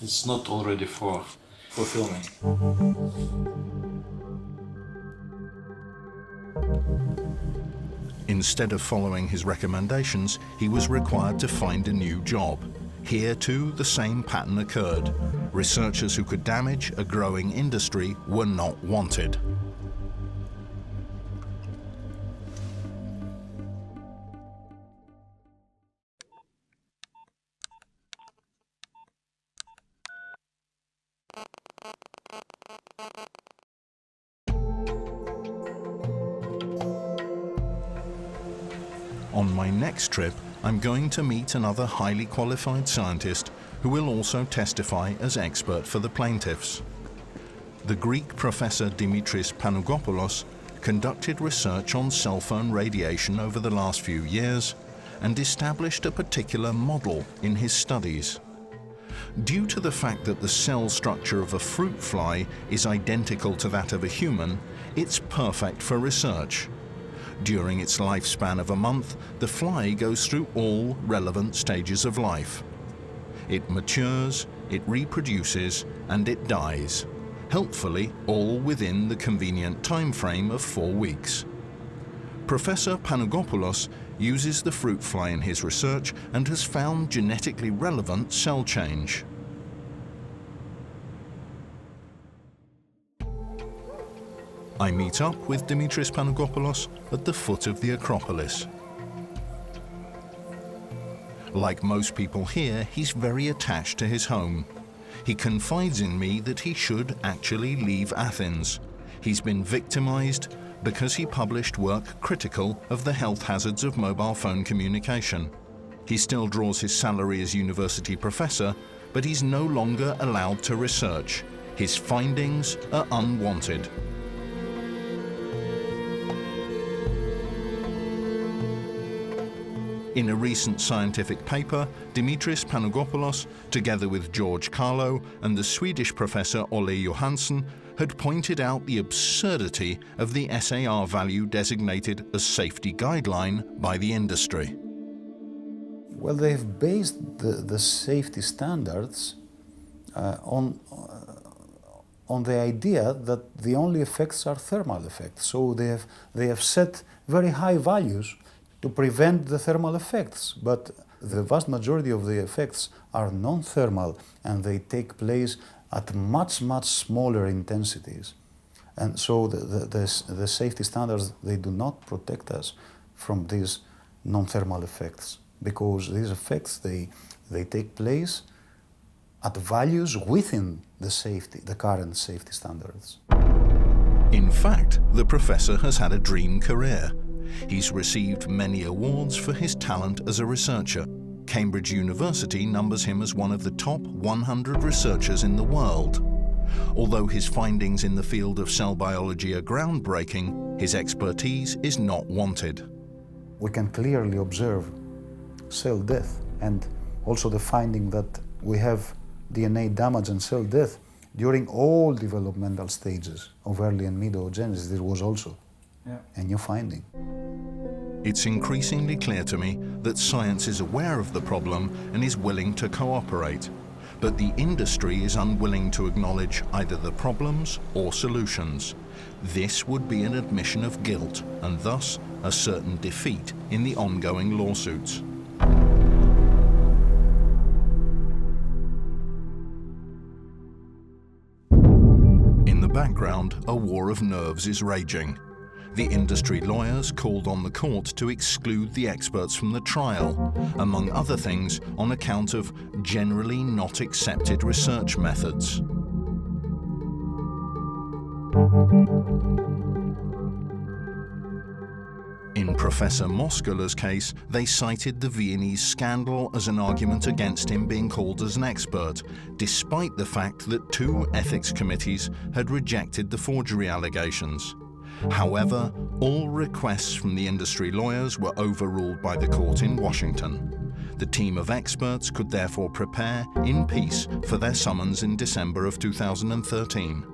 it's not already for filming. Instead of following his recommendations, he was required to find a new job. Here too, the same pattern occurred. Researchers who could damage a growing industry were not wanted. On my next trip, I'm going to meet another highly qualified scientist who will also testify as expert for the plaintiffs. The Greek professor Dimitris Panougopoulos conducted research on cell phone radiation over the last few years and established a particular model in his studies. Due to the fact that the cell structure of a fruit fly is identical to that of a human, it's perfect for research. During its lifespan of a month, the fly goes through all relevant stages of life. It matures, it reproduces, and it dies. Helpfully, all within the convenient time frame of 4 weeks. Professor Panagopoulos uses the fruit fly in his research and has found genetically relevant cell change. I meet up with Dimitris Panagopoulos at the foot of the Acropolis. Like most people here, he's very attached to his home. He confides in me that he should actually leave Athens. He's been victimized because he published work critical of the health hazards of mobile phone communication. He still draws his salary as university professor, but he's no longer allowed to research. His findings are unwanted. In a recent scientific paper, Dimitris Panagopoulos, together with George Carlo and the Swedish professor Olle Johansson, had pointed out the absurdity of the SAR value designated as safety guideline by the industry. Well, they've based the safety standards on the idea that the only effects are thermal effects. So they have set very high values to prevent the thermal effects, but the vast majority of the effects are non-thermal and they take place at much smaller intensities. And so the safety standards, they do not protect us from these non-thermal effects, because these effects, they take place at values within the current safety standards. In fact, the professor has had a dream career. He's received many awards for his talent as a researcher. Cambridge University numbers him as one of the top 100 researchers in the world. Although his findings in the field of cell biology are groundbreaking, his expertise is not wanted. We can clearly observe cell death, and also the finding that we have DNA damage and cell death during all developmental stages of early and mid-oogenesis. This was also a new finding. It's increasingly clear to me that science is aware of the problem and is willing to cooperate. But the industry is unwilling to acknowledge either the problems or solutions. This would be an admission of guilt and thus a certain defeat in the ongoing lawsuits. In the background, a war of nerves is raging. The industry lawyers called on the court to exclude the experts from the trial, among other things on account of generally not accepted research methods. In Professor Moskula's case, they cited the Viennese scandal as an argument against him being called as an expert, despite the fact that 2 ethics committees had rejected the forgery allegations. However, all requests from the industry lawyers were overruled by the court in Washington. The team of experts could therefore prepare in peace for their summons in December of 2013.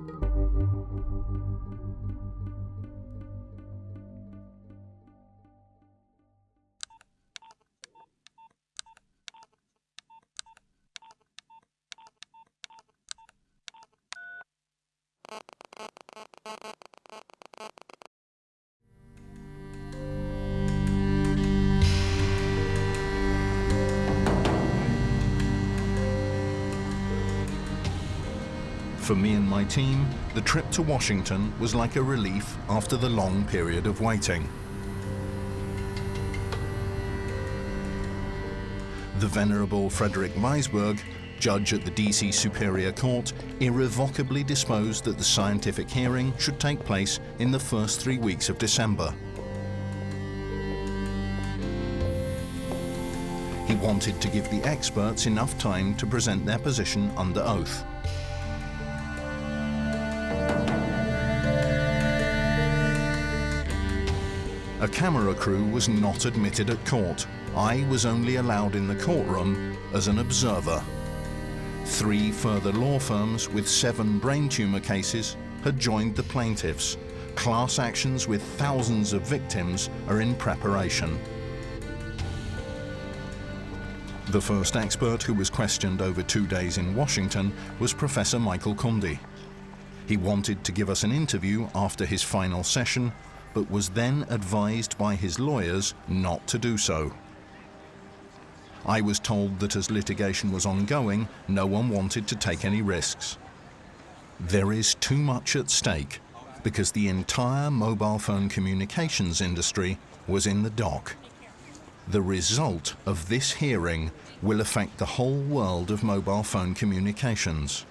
For me and my team, the trip to Washington was like a relief after the long period of waiting. The Venerable Frederick Weisberg, judge at the DC Superior Court, irrevocably disposed that the scientific hearing should take place in the first 3 weeks of December. He wanted to give the experts enough time to present their position under oath. A camera crew was not admitted at court. I was only allowed in the courtroom as an observer. 3 further law firms with 7 brain tumor cases had joined the plaintiffs. Class actions with thousands of victims are in preparation. The first expert who was questioned over 2 days in Washington was Professor Michael Kunde. He wanted to give us an interview after his final session, but was then advised by his lawyers not to do so. I was told that as litigation was ongoing, no one wanted to take any risks. There is too much at stake because the entire mobile phone communications industry was in the dock. The result of this hearing will affect the whole world of mobile phone communications.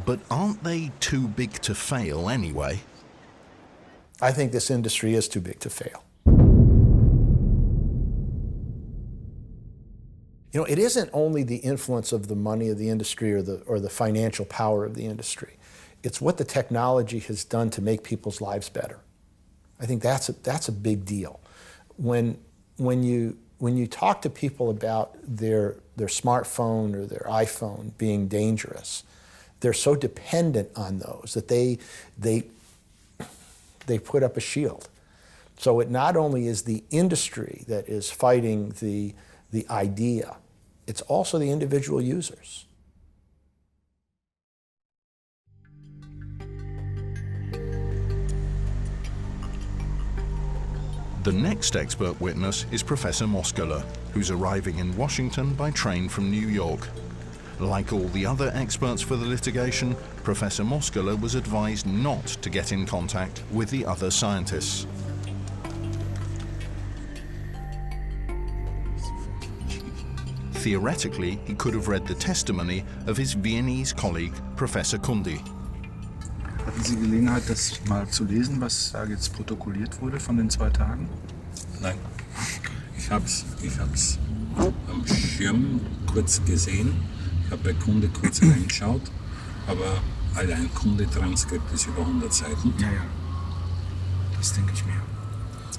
But aren't they too big to fail anyway? I think this industry is too big to fail. You know, it isn't only the influence of the money of the industry or the financial power of the industry. It's what the technology has done to make people's lives better. I think that's a big deal. When you talk to people about their smartphone or their iPhone being dangerous, they're so dependent on those that they put up a shield. So it not only is the industry that is fighting the idea, it's also the individual users. The next expert witness is Professor Moskala, who's arriving in Washington by train from New York. Like all the other experts for the litigation, Professor Moskala was advised not to get in contact with the other scientists. Theoretically, he could have read the testimony of his Viennese colleague, Professor Kunde. Hatten Sie Gelegenheit, das mal zu lesen, was da jetzt protokolliert wurde von den 2 Tagen? Nein, ich hab's am Schirm kurz gesehen. Ich habe bei Kunde kurz reingeschaut, aber allein Kunde-Transkript ist über 100 Seiten. Ja, das denke ich mir.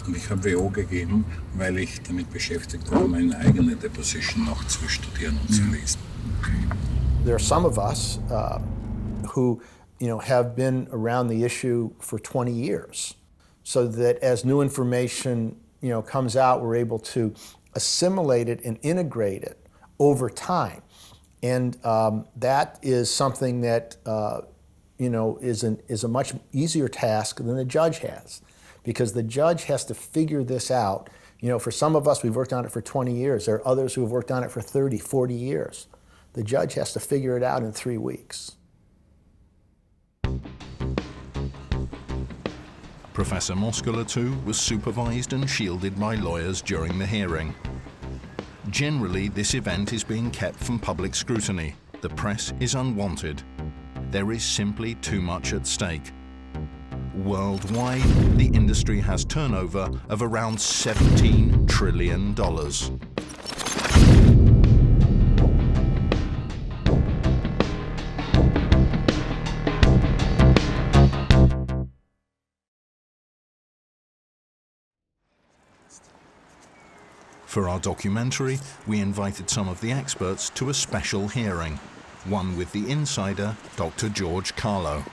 Und ich habe WO gegeben, weil ich damit beschäftigt war, meine eigene Deposition noch zu studieren und zu lesen. There are some of us who have been around the issue for 20 years, so that as new information comes out, we're able to assimilate it and integrate it over time. And that is something that is a much easier task than the judge has, because the judge has to figure this out. For some of us, we've worked on it for 20 years. There are others who have worked on it for 30, 40 years. The judge has to figure it out in 3 weeks. Professor Moskala, too, was supervised and shielded by lawyers during the hearing. Generally, this event is being kept from public scrutiny. The press is unwanted. There is simply too much at stake. Worldwide, the industry has turnover of around $17 trillion. For our documentary, we invited some of the experts to a special hearing, one with the insider, Dr. George Carlo.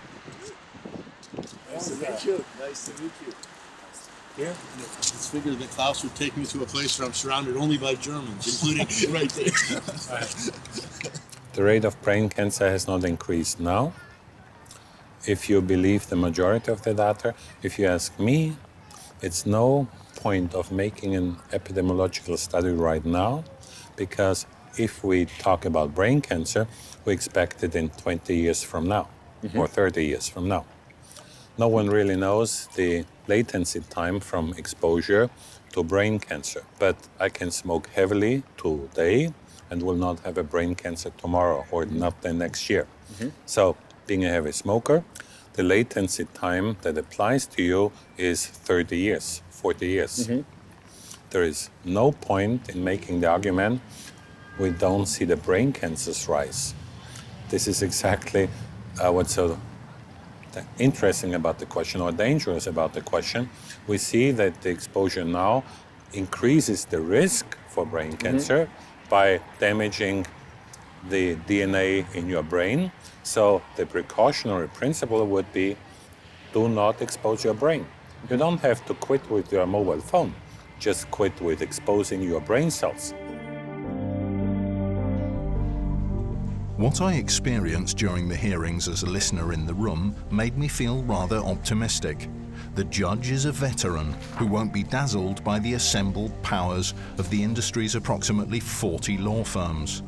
Nice to meet you. Nice to meet you. Yeah, let's figure that Klaus would take me to a place where I'm surrounded only by Germans, including right there. The rate of brain cancer has not increased now. If you believe the majority of the data, if you ask me, it's no point of making an epidemiological study right now, because if we talk about brain cancer, we expect it in 20 years from now or 30 years from now. No one really knows the latency time from exposure to brain cancer, but I can smoke heavily today and will not have a brain cancer tomorrow or not the next year. So being a heavy smoker, the latency time that applies to you is 30 years. 40 years. There is no point in making the argument we don't see the brain cancers rise. This is exactly what's so interesting about the question, or dangerous about the question. We see that the exposure now increases the risk for brain cancer by damaging the DNA in your brain. So the precautionary principle would be, do not expose your brain. You don't have to quit with your mobile phone, just quit with exposing your brain cells. What I experienced during the hearings as a listener in the room made me feel rather optimistic. The judge is a veteran who won't be dazzled by the assembled powers of the industry's approximately 40 law firms.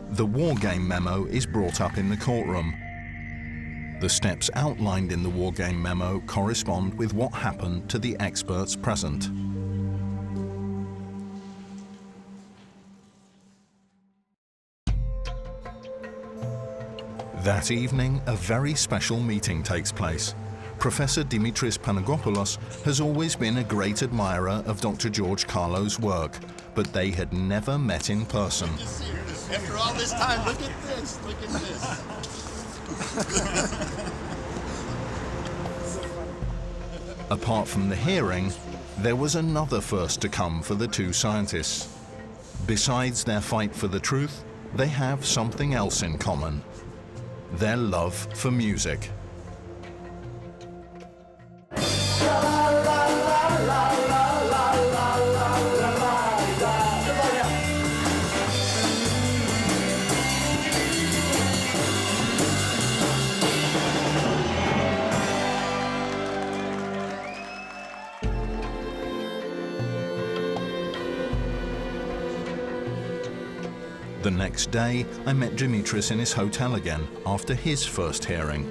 The war game memo is brought up in the courtroom. The steps outlined in the war game memo correspond with what happened to the experts present. That evening, a very special meeting takes place. Professor Dimitris Panagopoulos has always been a great admirer of Dr. George Carlo's work, but they had never met in person. After all this time, look at this, look at this. Apart from the hearing, there was another first to come for the two scientists. Besides their fight for the truth, they have something else in common: their love for music. The next day, I met Dimitris in his hotel again after his first hearing.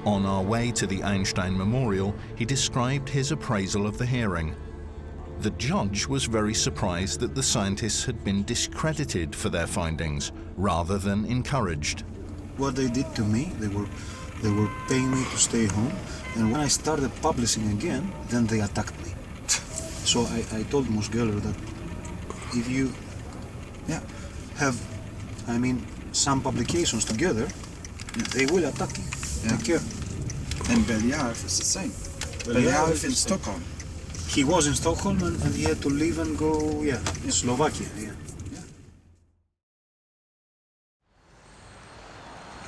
On our way to the Einstein Memorial, he described his appraisal of the hearing. The judge was very surprised that the scientists had been discredited for their findings rather than encouraged. What they did to me, they were paying me to stay home, and when I started publishing again, then they attacked me. So I told Musgeller that if you have, some publications together, they will attack you. Take care. And Belyaev is the same. Belyaev in Stockholm. He was in Stockholm and he had to leave and go, in Slovakia.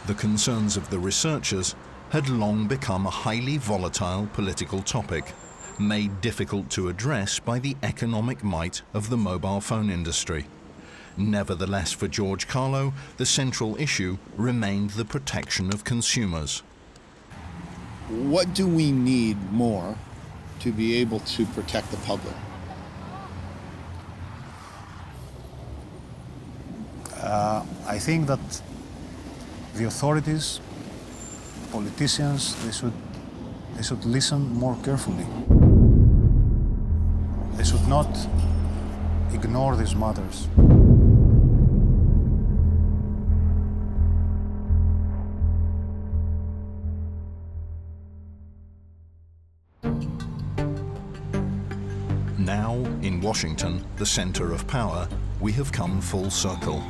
The concerns of the researchers had long become a highly volatile political topic, made difficult to address by the economic might of the mobile phone industry. Nevertheless, for George Carlo, the central issue remained the protection of consumers. What do we need more to be able to protect the public? I think that the authorities, politicians, they should listen more carefully. They should not ignore these matters. Now, in Washington, the center of power, we have come full circle.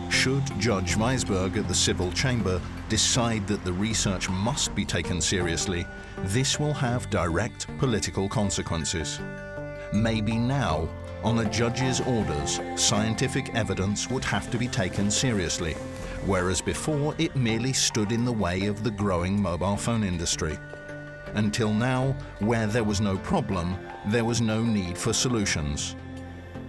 Should Judge Weisberg at the Civil Chamber decide that the research must be taken seriously, this will have direct political consequences. Maybe now, on a judge's orders, scientific evidence would have to be taken seriously, whereas before it merely stood in the way of the growing mobile phone industry. Until now, where there was no problem, there was no need for solutions.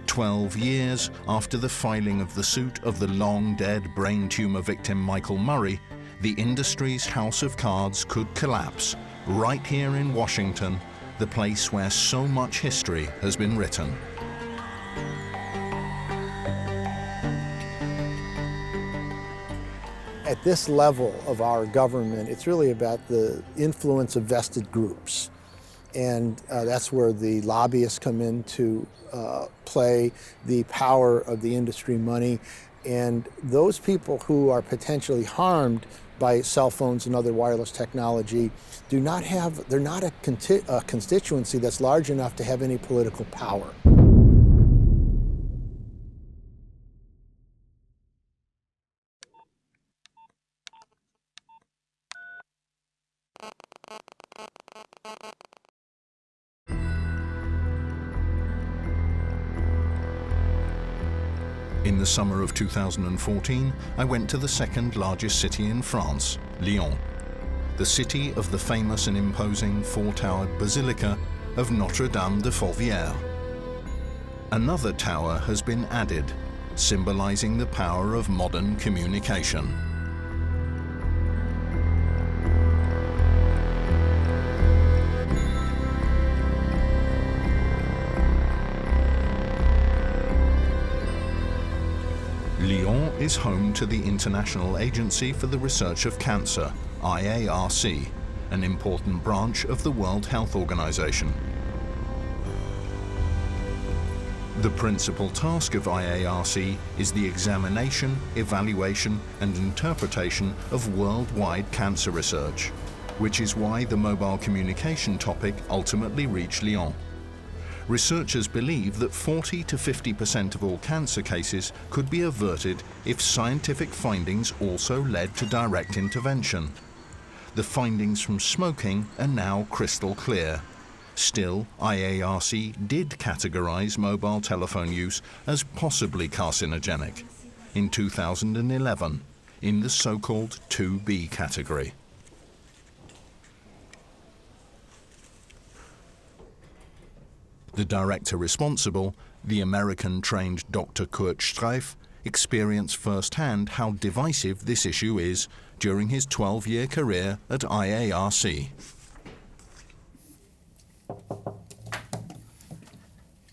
12 years after the filing of the suit of the long-dead brain tumor victim Michael Murray, the industry's house of cards could collapse right here in Washington, the place where so much history has been written. At this level of our government, it's really about the influence of vested groups. And that's where the lobbyists come into play, the power of the industry money. And those people who are potentially harmed by cell phones and other wireless technology they're not a constituency that's large enough to have any political power. In the summer of 2014, I went to the second largest city in France, Lyon, the city of the famous and imposing four-towered basilica of Notre-Dame de Fourvière. Another tower has been added, symbolizing the power of modern communication. Lyon is home to the International Agency for the Research of Cancer, IARC, an important branch of the World Health Organization. The principal task of IARC is the examination, evaluation and interpretation of worldwide cancer research, which is why the mobile communication topic ultimately reached Lyon. Researchers believe that 40 to 50% of all cancer cases could be averted if scientific findings also led to direct intervention. The findings from smoking are now crystal clear. Still, IARC did categorize mobile telephone use as possibly carcinogenic in 2011 in the so-called 2B category. The director responsible, the American-trained Dr. Kurt Streif, experienced firsthand how divisive this issue is during his 12-year career at IARC.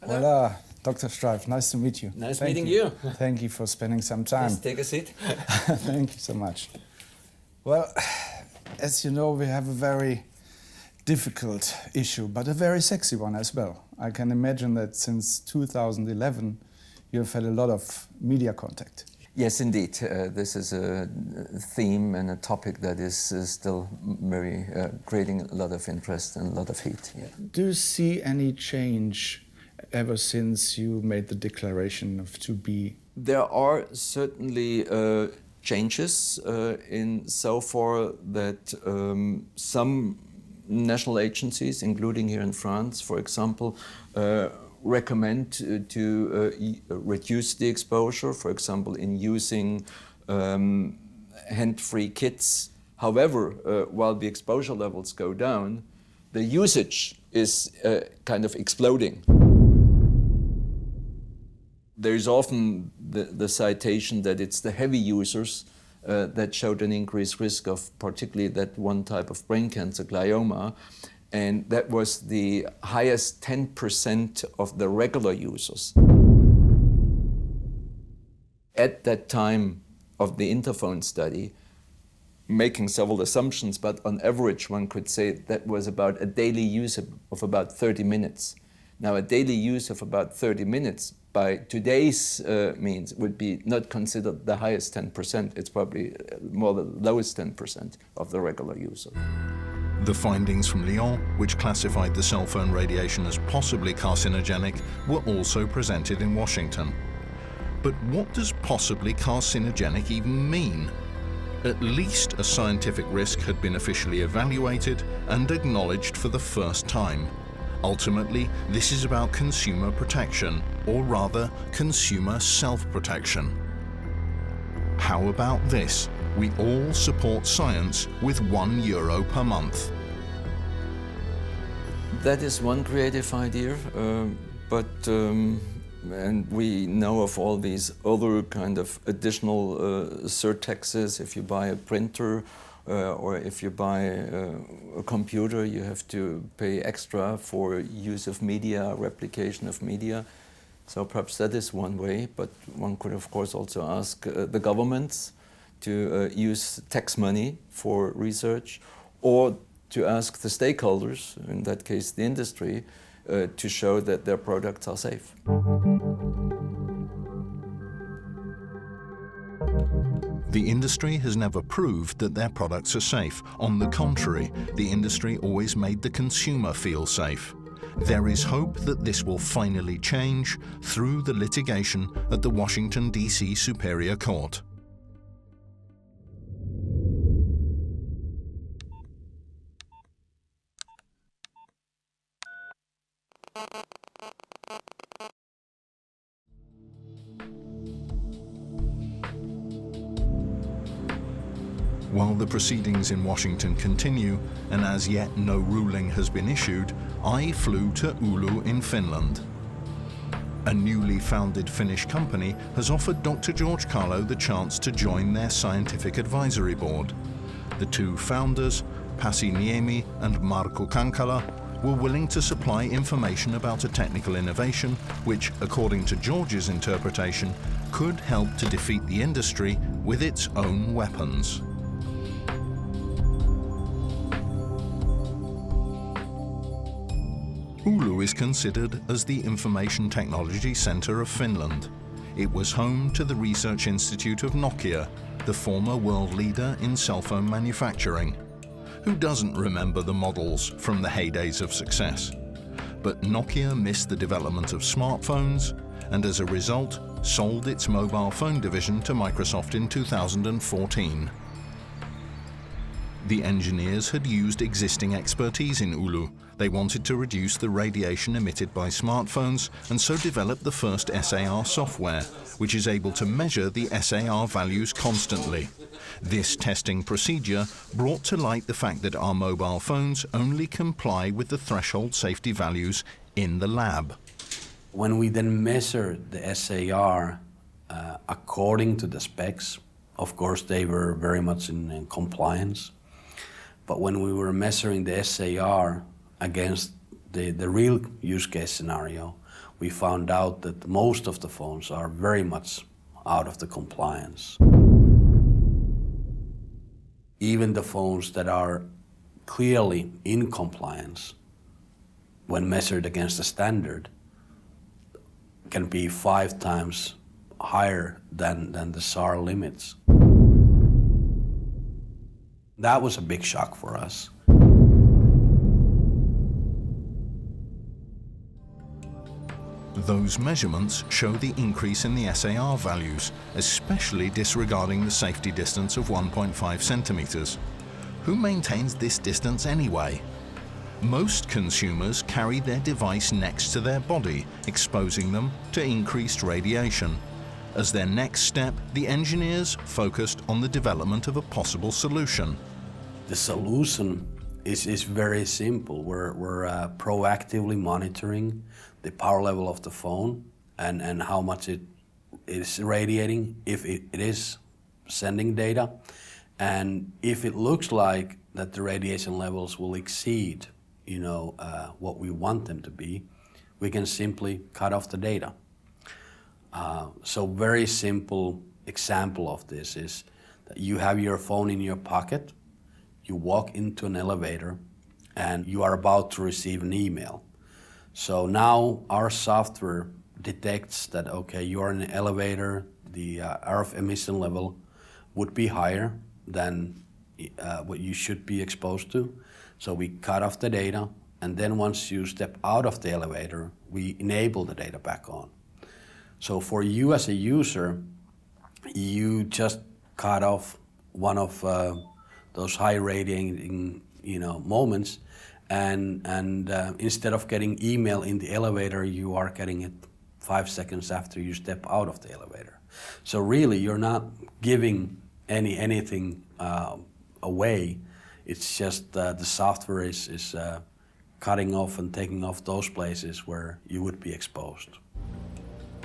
Hola, Dr. Streif, nice to meet you. Nice meeting you. Thank you for spending some time. Please take a seat. Thank you so much. Well, as you know, we have a very difficult issue, but a very sexy one as well. I can imagine that since 2011, you've had a lot of media contact. Yes, indeed. This is a theme and a topic that is still very creating a lot of interest and a lot of heat. Yeah. Do you see any change ever since you made the declaration of 2B? There are certainly changes in so far that some national agencies, including here in France, for example, recommend to reduce the exposure, for example, in using hand-free kits. However, while the exposure levels go down, the usage is kind of exploding. There is often the citation that it's the heavy users that showed an increased risk of particularly that one type of brain cancer, glioma, and that was the highest 10% of the regular users. At that time of the interphone study, making several assumptions, but on average one could say that was about a daily use of about 30 minutes. Now a daily use of about 30 minutes by today's means would be not considered the highest 10%, it's probably more the lowest 10% of the regular user. The findings from Lyon, which classified the cell phone radiation as possibly carcinogenic, were also presented in Washington. But what does possibly carcinogenic even mean? At least a scientific risk had been officially evaluated and acknowledged for the first time. Ultimately, this is about consumer protection, or rather, consumer self-protection. How about this? We all support science with €1 per month. That is one creative idea, and we know of all these other kind of additional surtaxes. If you buy a printer or if you buy a computer, you have to pay extra for use of media, replication of media. So perhaps that is one way, but one could of course also ask the governments to use tax money for research, or to ask the stakeholders, in that case the industry, to show that their products are safe. The industry has never proved that their products are safe. On the contrary, the industry always made the consumer feel safe. There is hope that this will finally change through the litigation at the Washington, D.C. Superior Court. While the proceedings in Washington continue, and as yet no ruling has been issued, I flew to Oulu in Finland. A newly founded Finnish company has offered Dr. George Carlo the chance to join their scientific advisory board. The two founders, Pasi Niemi and Marko Kankala, were willing to supply information about a technical innovation which, according to George's interpretation, could help to defeat the industry with its own weapons. Oulu is considered as the information technology centre of Finland. It was home to the research institute of Nokia, the former world leader in cell phone manufacturing. Who doesn't remember the models from the heydays of success? But Nokia missed the development of smartphones and as a result sold its mobile phone division to Microsoft in 2014. The engineers had used existing expertise in Oulu. They wanted to reduce the radiation emitted by smartphones and so developed the first SAR software, which is able to measure the SAR values constantly. This testing procedure brought to light the fact that our mobile phones only comply with the threshold safety values in the lab. When we then measure the SAR according to the specs, of course they were very much in compliance. But when we were measuring the SAR against the real use case scenario, we found out that most of the phones are very much out of the compliance. Even the phones that are clearly in compliance, when measured against the standard, can be 5 times higher than the SAR limits. That was a big shock for us. Those measurements show the increase in the SAR values, especially disregarding the safety distance of 1.5 centimeters. Who maintains this distance anyway? Most consumers carry their device next to their body, exposing them to increased radiation. As their next step, the engineers focused on the development of a possible solution. The solution is very simple. We're proactively monitoring the power level of the phone and how much it is radiating, if it is sending data. And if it looks like that the radiation levels will exceed what we want them to be, we can simply cut off the data. So very simple example of this is that you have your phone in your pocket, you walk into an elevator, and you are about to receive an email. So now our software detects that, okay, you're in an elevator, the RF emission level would be higher than what you should be exposed to. So we cut off the data, and then once you step out of the elevator, we enable the data back on. So for you as a user, you just cut off one of those high radiating moments, and instead of getting email in the elevator, you are getting it 5 seconds after you step out of the elevator. So really, you're not giving anything away. It's just the software is cutting off and taking off those places where you would be exposed.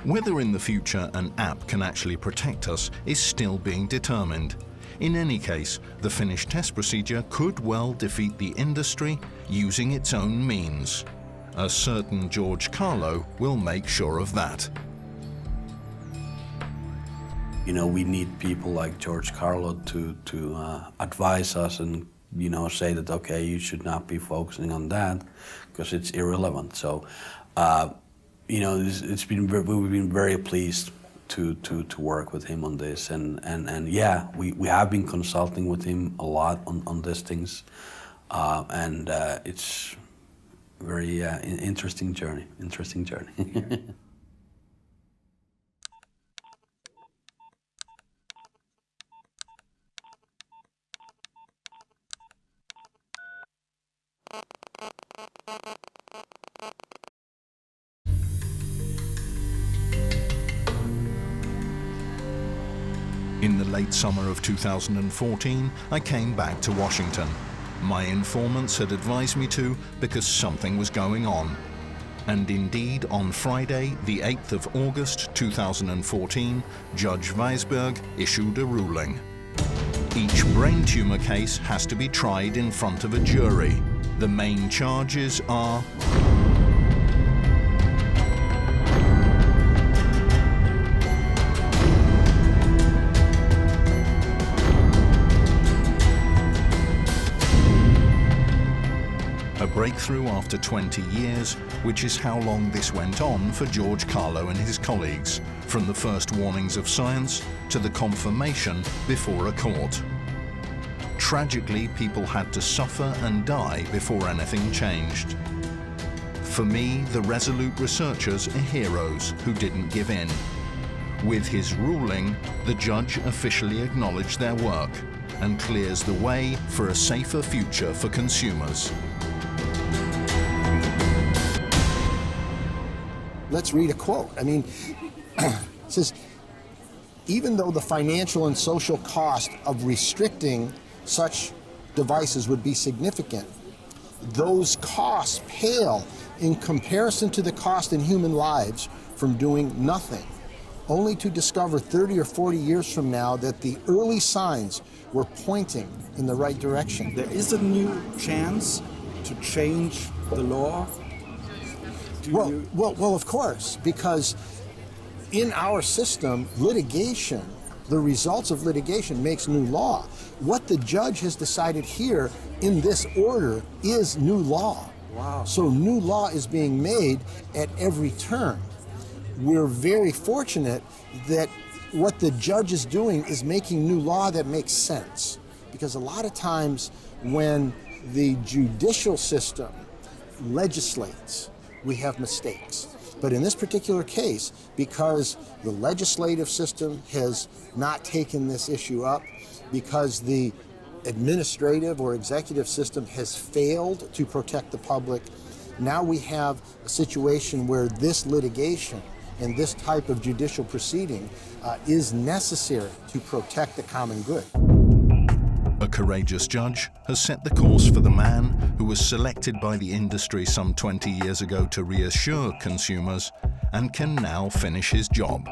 Whether in the future an app can actually protect us is still being determined. In any case, the Finnish test procedure could well defeat the industry using its own means. A certain George Carlo will make sure of that. We need people like George Carlo to advise us and say that, okay, you should not be focusing on that because it's irrelevant. So we've been very pleased to work with him on this, and yeah, we have been consulting with him a lot on these things, and it's very interesting journey. In the late summer of 2014, I came back to Washington. My informants had advised me to because something was going on. And indeed, on Friday, the 8th of August 2014, Judge Weisberg issued a ruling. Each brain tumor case has to be tried in front of a jury. The main charges are a breakthrough after 20 years, which is how long this went on for George Carlo and his colleagues, from the first warnings of science to the confirmation before a court. Tragically, people had to suffer and die before anything changed. For me, the resolute researchers are heroes who didn't give in. With his ruling, the judge officially acknowledged their work and clears the way for a safer future for consumers. Let's read a quote. I mean, it says, even though the financial and social cost of restricting such devices would be significant, those costs pale in comparison to the cost in human lives from doing nothing, only to discover 30 or 40 years from now that the early signs were pointing in the right direction. There is a new chance to change the law. Well, of course, because in our system, litigation, the results of litigation makes new law. What the judge has decided here in this order is new law. Wow. So new law is being made at every turn. We're very fortunate that what the judge is doing is making new law that makes sense. Because a lot of times when the judicial system legislates, we have mistakes. But in this particular case, because the legislative system has not taken this issue up, because the administrative or executive system has failed to protect the public, now we have a situation where this litigation and this type of judicial proceeding is necessary to protect the common good. A courageous judge has set the course for the man who was selected by the industry some 20 years ago to reassure consumers and can now finish his job.